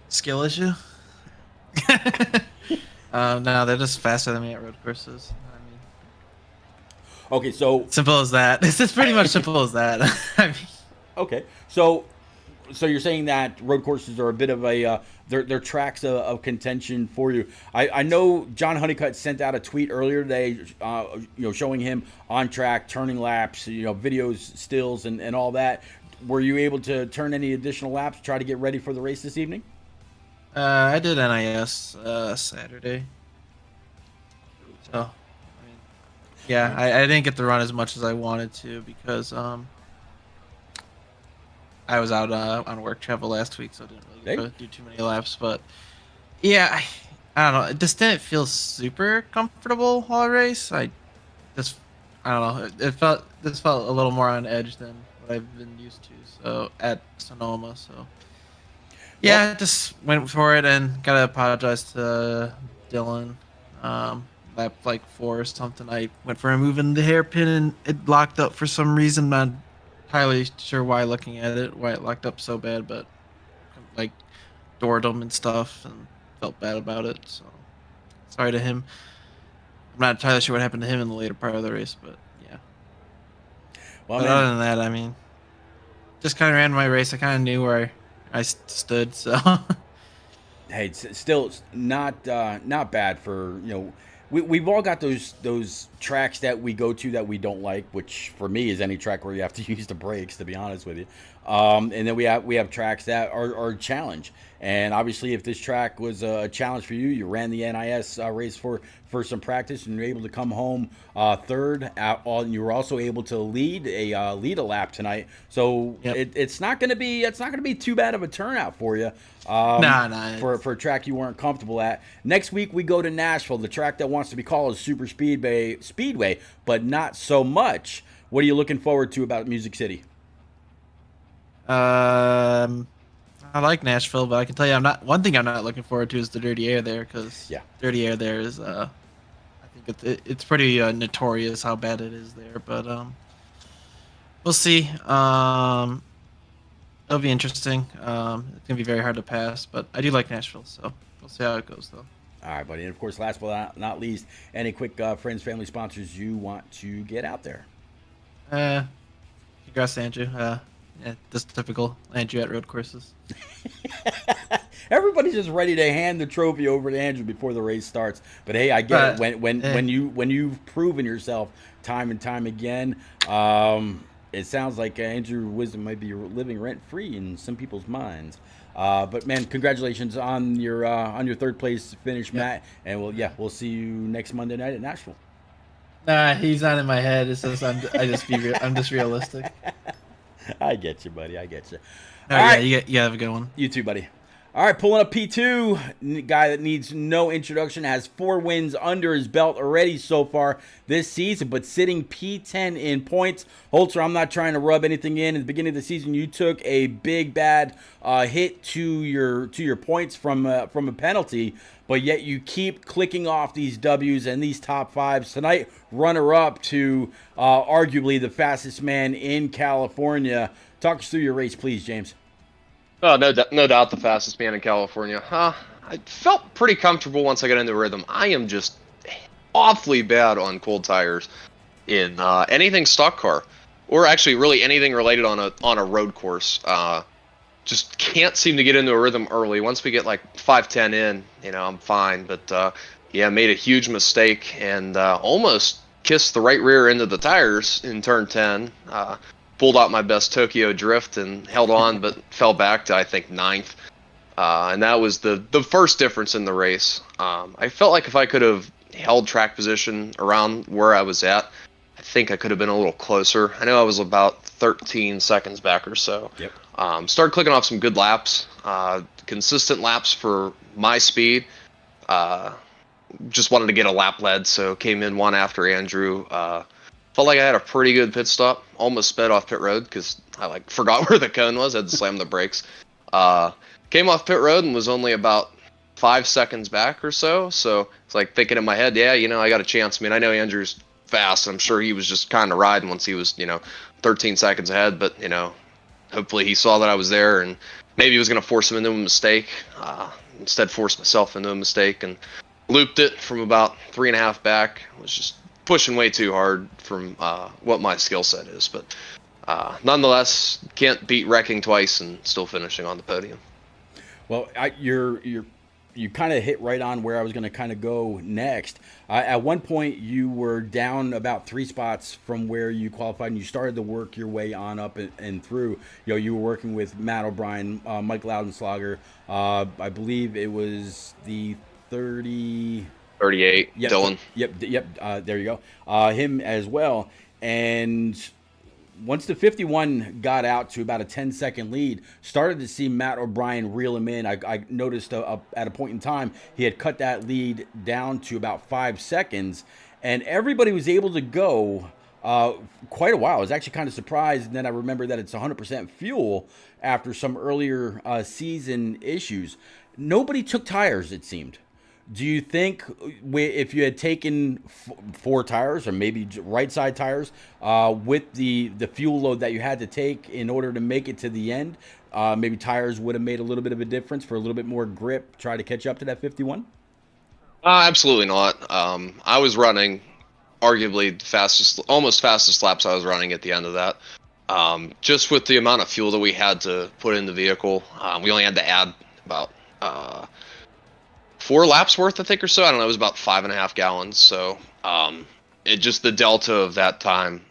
Speaker 4: Skill issue? No, they're just faster than me at road courses. I mean,
Speaker 2: okay, so
Speaker 4: simple as that. It's just pretty much simple as that. I mean,
Speaker 2: okay, so you're saying that road courses are a bit of a they're tracks of contention for you. I know John Honeycutt sent out a tweet earlier today, showing him on track, turning laps, videos, stills, and all that. Were you able to turn any additional laps, try to get ready for the race this evening?
Speaker 4: I did NIS Saturday. So, I mean, yeah, I didn't get to run as much as I wanted to because I was out on work travel last week, so I didn't really get to do too many laps. But yeah, I don't know. It just didn't feel super comfortable while I race. I don't know. This felt a little more on edge than what I've been used to. So at Sonoma, so. Yeah, just went for it and gotta apologize to Dylan. Lap like 4 or something. I went for a move in the hairpin and it locked up for some reason. Not entirely sure why. Looking at it, why it locked up so bad, but like doored him and stuff, and felt bad about it. So sorry to him. I'm not entirely sure what happened to him in the later part of the race, but yeah.
Speaker 2: Well,
Speaker 4: but other than that, I mean, just kind of ran my race. I kind of knew where I stood, so.
Speaker 2: Hey, it's still not bad for we've all got those tracks that we go to that we don't like, which for me is any track where you have to use the brakes, to be honest with you. And then we have tracks that are a challenge. And obviously, if this track was a challenge for you, you ran the NIS race for some practice, and you're able to come home third. And you were also able to lead a lap tonight. So it's not going to be too bad of a turnout for you. For a track you weren't comfortable at. Next week we go to Nashville, the track that wants to be called a super speedway, but not so much. What are you looking forward to about Music City?
Speaker 4: I like Nashville, but I can tell you one thing I'm not looking forward to is the dirty air there, because dirty air there is I think it's pretty notorious how bad it is there, but we'll see. It'll be interesting. It's gonna be very hard to pass, but I do like Nashville, so we'll see how it goes though.
Speaker 2: All right, buddy. And of course, last but not least, any quick friends, family, sponsors you want to get out there?
Speaker 4: Congrats to Andrew. Yeah, just typical Andrew at road courses.
Speaker 2: Everybody's just ready to hand the trophy over to Andrew before the race starts. But hey, I get it. When you've proven yourself time and time again, it sounds like Andrew Wisdom might be living rent free in some people's minds. But man, congratulations on your third place finish, Matt. And we'll see you next Monday night at Nashville.
Speaker 4: Nah, he's not in my head. It's just I'm just realistic.
Speaker 2: I get you, buddy. I get you.
Speaker 4: All right, you have a good one.
Speaker 2: You too, buddy. All right, pulling up P2, guy that needs no introduction, has 4 wins under his belt already so far this season, but sitting P10 in points. Holzer, I'm not trying to rub anything in. At the beginning of the season, you took a big bad hit to your points from a penalty, but yet you keep clicking off these W's and these top 5s. Tonight, runner-up to arguably the fastest man in California. Talk us through your race, please, James.
Speaker 3: Oh, no doubt the fastest man in California. I felt pretty comfortable once I got into rhythm. I am just awfully bad on cold tires in anything stock car, or actually really anything related on a road course. Just can't seem to get into a rhythm early. Once we get like 5-10 in, I'm fine. But made a huge mistake and almost kissed the right rear end of the tires in turn 10. Pulled out my best Tokyo drift and held on, but fell back to, I think, 9th. and that was the first difference in the race. I felt like if I could have held track position around where I was at, I think I could have been a little closer. I know I was about 13 seconds back or so.
Speaker 2: Yep.
Speaker 3: Started clicking off some good laps, consistent laps for my speed. Just wanted to get a lap lead, so came in one after Andrew. Felt like I had a pretty good pit stop. Almost sped off pit road because I forgot where the cone was. Had to slam the brakes. Came off pit road and was only about 5 seconds back or so. So it's like thinking in my head, yeah, I got a chance. I mean, I know Andrew's fast. I'm sure he was just kind of riding once he was 13 seconds ahead. But hopefully he saw that I was there and maybe he was going to force him into a mistake. Instead, forced myself into a mistake and looped it from about 3.5 back. Was just pushing way too hard from what my skill set is, but nonetheless, can't beat wrecking twice and still finishing on the podium.
Speaker 2: Well, you kind of hit right on where I was going to kind of go next. At one point, you were down about 3 spots from where you qualified, and you started to work your way on up and through. You were working with Matt O'Brien, Mike Loudenslager. I believe it was the 38,
Speaker 3: yep, Dylan.
Speaker 2: Yep. There you go. Him as well. And once the 51 got out to about a 10-second lead, started to see Matt O'Brien reel him in. I noticed at a point in time he had cut that lead down to about 5 seconds, and everybody was able to go quite a while. I was actually kind of surprised, and then I remember that it's 100% fuel after some earlier season issues. Nobody took tires, it seemed. Do you think if you had taken 4 tires or maybe right side tires with the fuel load that you had to take in order to make it to the end, maybe tires would have made a little bit of a difference for a little bit more grip, try to catch up to that 51?
Speaker 3: Absolutely not. I was running arguably almost fastest laps I was running at the end of that. Just with the amount of fuel that we had to put in the vehicle, we only had to add about 4 laps worth, I think, or so. I don't know. It was about 5.5 gallons. So it just the delta of that time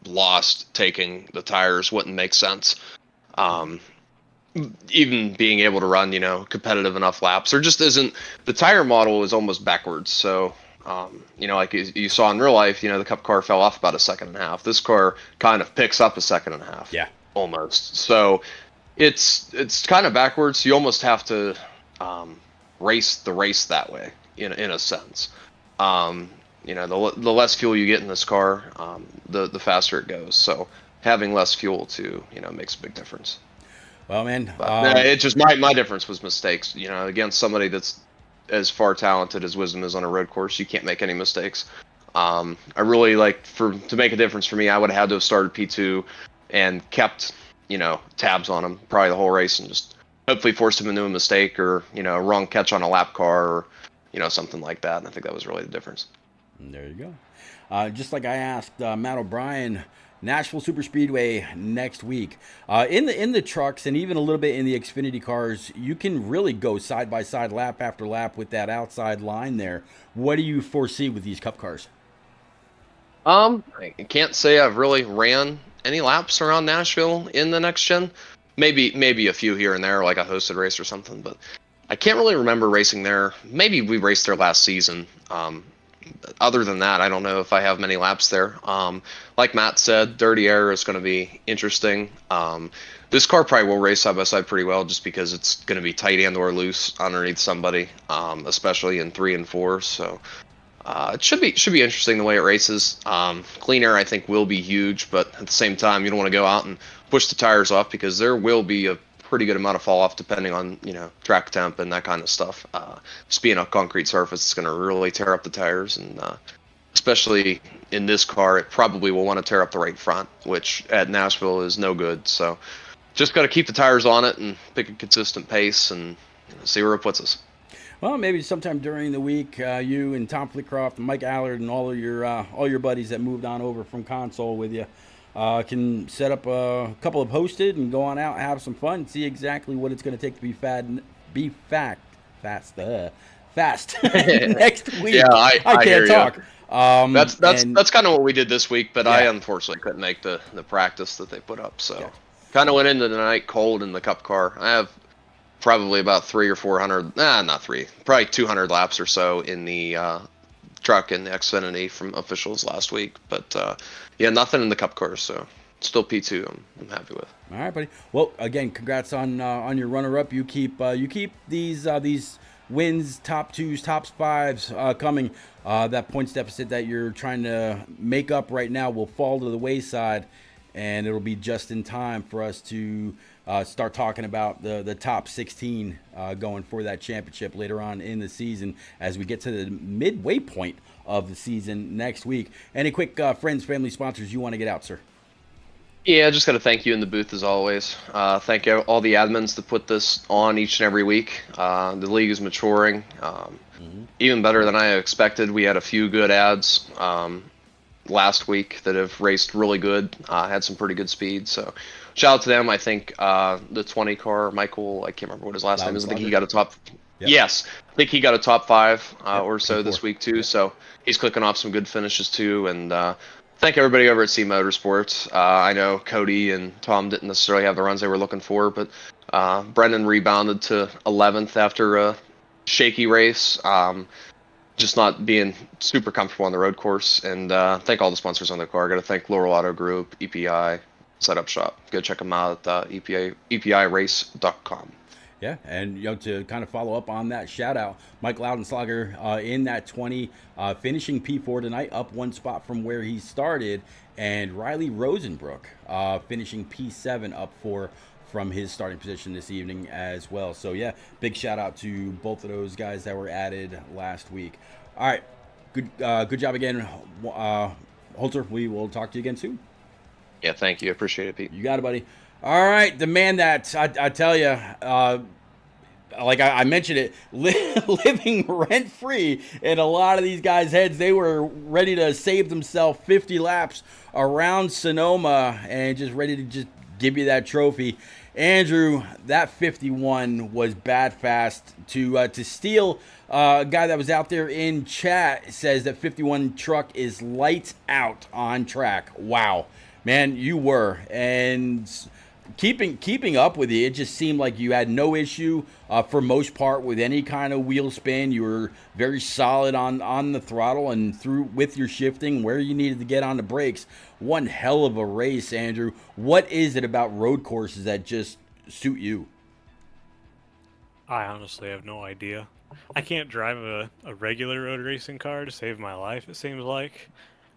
Speaker 3: lost taking the tires wouldn't make sense. Even being able to run, competitive enough laps, there just isn't. The tire model is almost backwards. So like you saw in real life, the Cup car fell off about 1.5 seconds. This car kind of picks up 1.5 seconds.
Speaker 2: Yeah,
Speaker 3: almost. So it's kind of backwards. You almost have to race the race that way in a sense. The less fuel you get in this car, the faster it goes. So having less fuel too, makes a big difference.
Speaker 2: Well, man,
Speaker 3: it just my difference was mistakes. Against somebody that's as far talented as Wisdom is on a road course, you can't make any mistakes. I really to make a difference for me, I would have had to have started P2 and kept tabs on him probably the whole race and just hopefully forced him into a mistake or, a wrong catch on a lap car or, something like that. And I think that was really the difference.
Speaker 2: And there you go. Just like I asked Matt O'Brien, Nashville Super Speedway next week. In the trucks and even a little bit in the Xfinity cars, you can really go side by side, lap after lap with that outside line there. What do you foresee with these Cup cars?
Speaker 3: I can't say I've really ran any laps around Nashville in the next gen. Maybe a few here and there, like a hosted race or something, but I can't really remember racing there. Maybe we raced there last season. Other than that, I don't know if I have many laps there. Like Matt said, Dirty Air is going to be interesting. This car probably will race side by side pretty well just because it's going to be tight and or loose underneath somebody, especially in 3 and 4. So it should be interesting the way it races. Clean Air I think will be huge, but at the same time you don't want to go out and push the tires off because there will be a pretty good amount of fall off depending on track temp and that kind of stuff. Just being a concrete surface, it's going to really tear up the tires, and especially in this car, it probably will want to tear up the right front, which at Nashville is no good. So just got to keep the tires on it and pick a consistent pace and see where it puts us.
Speaker 2: Well, maybe sometime during the week, you and Tom Flickcroft and Mike Allard and all your buddies that moved on over from console with you can set up a couple of hosted and go on out and have some fun and see exactly what it's going to take to be fast next week.
Speaker 3: Yeah, I
Speaker 2: can't talk.
Speaker 3: That's kind of what we did this week, but yeah. I unfortunately couldn't make the practice that they put up, so kind of went into the night cold in the Cup car. I have probably about 300 or 400, not three, probably 200 laps or so in the truck and the Xfinity from officials last week. But yeah, nothing in the Cup cars, so still P2. I'm happy with.
Speaker 2: All right, buddy. Well, again, congrats on your runner-up. You keep these wins, top twos, top fives coming. That points deficit that you're trying to make up right now will fall to the wayside, and it'll be just in time for us to start talking about the top 16 going for that championship later on in the season as we get to the midway point of the season next week. Any quick friends, family, sponsors you want to get out, sir?
Speaker 3: Yeah, just got to thank you in the booth as always. Thank you all the admins that put this on each and every week. The league is maturing, even better than I expected. We had a few good ads last week that have raced really good. Had some pretty good speed, so shout out to them. I think the 20 car, Michael, I can't remember what his last name is. I think he got a top. Yep. Yes, I think he got a top 5 or so this week too. Yep. So he's clicking off some good finishes too, and. Thank everybody over at C Motorsports. I know Cody and Tom didn't necessarily have the runs they were looking for, but Brendan rebounded to 11th after a shaky race, just not being super comfortable on the road course. And thank all the sponsors on the car. Got to thank Laurel Auto Group, EPI, Setup Shop. Go check them out at EPIRace.com.
Speaker 2: Yeah, and to kind of follow up on that shout out, Mike Loudenslager in that 20, finishing P4 tonight, up one spot from where he started, and Riley Rosenbrook finishing P7, up 4 from his starting position this evening as well. So yeah, big shout out to both of those guys that were added last week. All right, good job again, Holter. We will talk to you again soon.
Speaker 3: Yeah, thank you. Appreciate it, Pete.
Speaker 2: You got it, buddy. All right, the man that I tell you, like I mentioned it, living rent free in a lot of these guys' heads. They were ready to save themselves 50 laps around Sonoma and just ready to just give you that trophy. Andrew, that 51 was bad fast. To steal a guy that was out there in chat says that 51 truck is lights out on track. Wow, man, you were. And keeping up with you, it just seemed like you had no issue for most part with any kind of wheel spin. You were very solid on the throttle and through with your shifting where you needed to get on the brakes. One hell of a race, Andrew. What is it about road courses that just suit you?
Speaker 5: I honestly have no idea. I can't drive a regular road racing car to save my life, it seems like,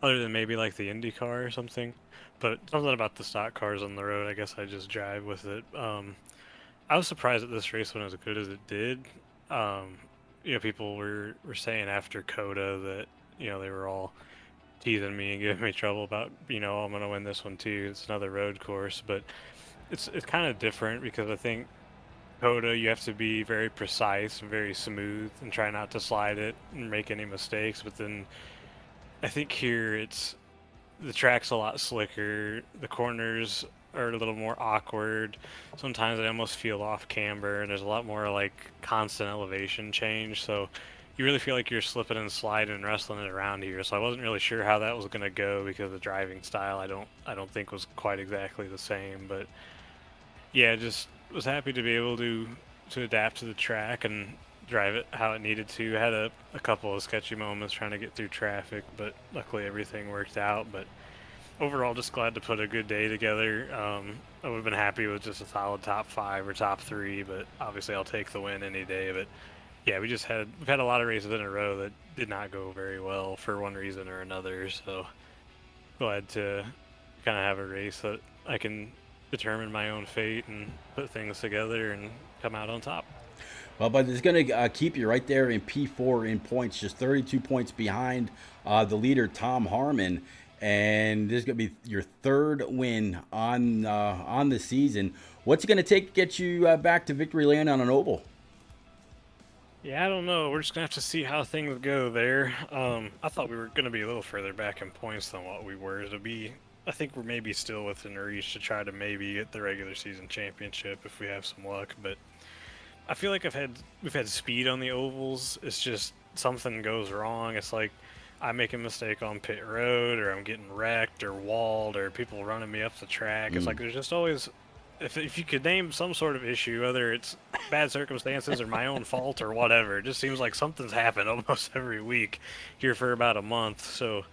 Speaker 5: other than maybe like the Indy car or something. But something about the stock cars on the road, I guess I just drive with it. I was surprised that this race went as good as it did. People were saying after Coda that, they were all teasing me and giving me trouble about, I'm going to win this one too. It's another road course, but it's kind of different because I think Coda, you have to be very precise and very smooth and try not to slide it and make any mistakes. But then I think here the track's a lot slicker. The corners are a little more awkward. Sometimes I almost feel off camber, and there's a lot more like constant elevation change. So you really feel like you're slipping and sliding and wrestling it around here. So I wasn't really sure how that was going to go because the driving style I don't think was quite exactly the same. But yeah, just was happy to be able to adapt to the track and drive it how it needed to. Had a couple of sketchy moments trying to get through traffic, but luckily everything worked out. But overall, just glad to put a good day together. I would have been happy with just a solid top 5 or top 3, but obviously I'll take the win any day. But yeah, we've had a lot of races in a row that did not go very well for one reason or another. So glad to kind of have a race that I can determine my own fate and put things together and come out on top.
Speaker 2: Well, but it's going to keep you right there in P4 in points, just 32 points behind the leader, Tom Harmon. And this is going to be your 3rd win on the season. What's it going to take to get you back to victory lane on an oval?
Speaker 5: Yeah, I don't know. We're just going to have to see how things go there. I thought we were going to be a little further back in points than what we were. I think we're maybe still within reach to try to maybe get the regular season championship if we have some luck. But I feel like we've had speed on the ovals. It's just something goes wrong. It's like I make a mistake on pit road, or I'm getting wrecked or walled, or people running me up the track. It's like there's just always if you could name some sort of issue, whether it's bad circumstances or my own fault or whatever, it just seems like something's happened almost every week here for about a month. So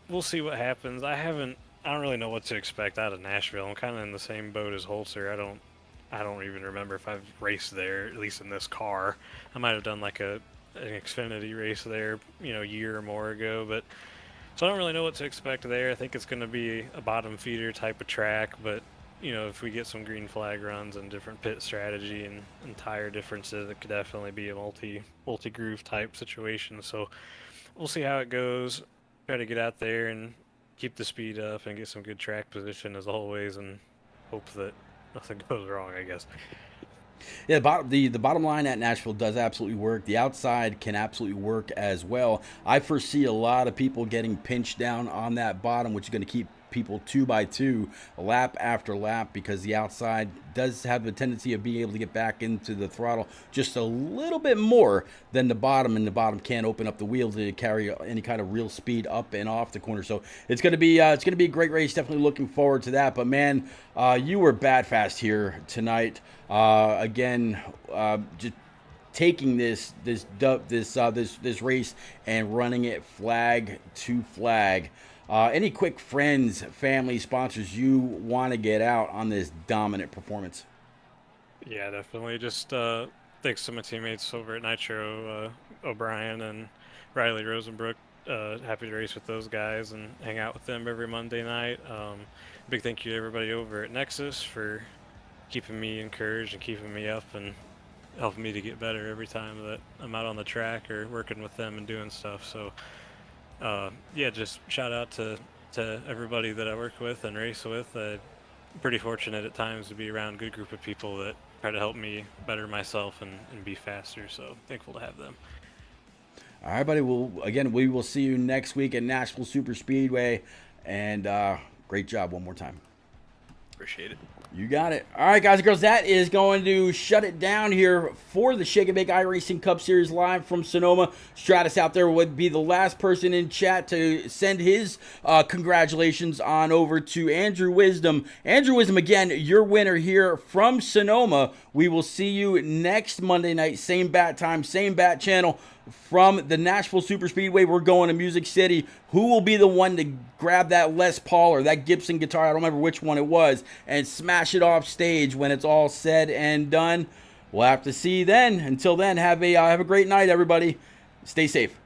Speaker 5: we'll see what happens. I don't really know what to expect out of Nashville. I'm kind of in the same boat as Holzer. I don't even remember if I've raced there, at least in this car. I might have done like an Xfinity race there, a year or more ago, but so I don't really know what to expect there. I think it's going to be a bottom feeder type of track, but if we get some green flag runs and different pit strategy and tire differences, it could definitely be a multi groove type situation. So we'll see how it goes. Try to get out there and keep the speed up and get some good track position as always, and hope that nothing goes wrong, I guess.
Speaker 2: Yeah, the bottom line at Nashville does absolutely work. The outside can absolutely work as well. I foresee a lot of people getting pinched down on that bottom, which is going to keep people 2x2 lap after lap, because the outside does have a tendency of being able to get back into the throttle just a little bit more than the bottom, and the bottom can't open up the wheel to carry any kind of real speed up and off the corner. So it's going to be a great race. Definitely looking forward to that. But man, you were bad fast here tonight. Again, just taking this race and running it flag to flag. Any quick friends, family, sponsors you want to get out on this dominant performance?
Speaker 5: Yeah, definitely. Just thanks to my teammates over at Nitro, O'Brien and Riley Rosenbrook. Happy to race with those guys and hang out with them every Monday night. Big thank you to everybody over at Nexus for keeping me encouraged and keeping me up and helping me to get better every time that I'm out on the track or working with them and doing stuff. So yeah, just shout out to everybody that I work with and race with. I'm pretty fortunate at times to be around a good group of people that try to help me better myself and be faster. So thankful to have them.
Speaker 2: All right, buddy. Well, again, we will see you next week at Nashville Super Speedway. And great job one more time.
Speaker 3: Appreciate it.
Speaker 2: You got it. All right, guys and girls, that is going to shut it down here for the Shake and Bake iRacing Cup Series live from Sonoma. Stratus out there would be the last person in chat to send his congratulations on over to Andrew Wisdom. Andrew Wisdom, again, your winner here from Sonoma. We will see you next Monday night, same bat time, same bat channel. From the Nashville Super Speedway, we're going to Music City. Who will be the one to grab that Les Paul or that Gibson guitar, I don't remember which one it was, and smash it off stage when it's all said and done? We'll have to see then. Until then, have a great night, everybody. Stay safe.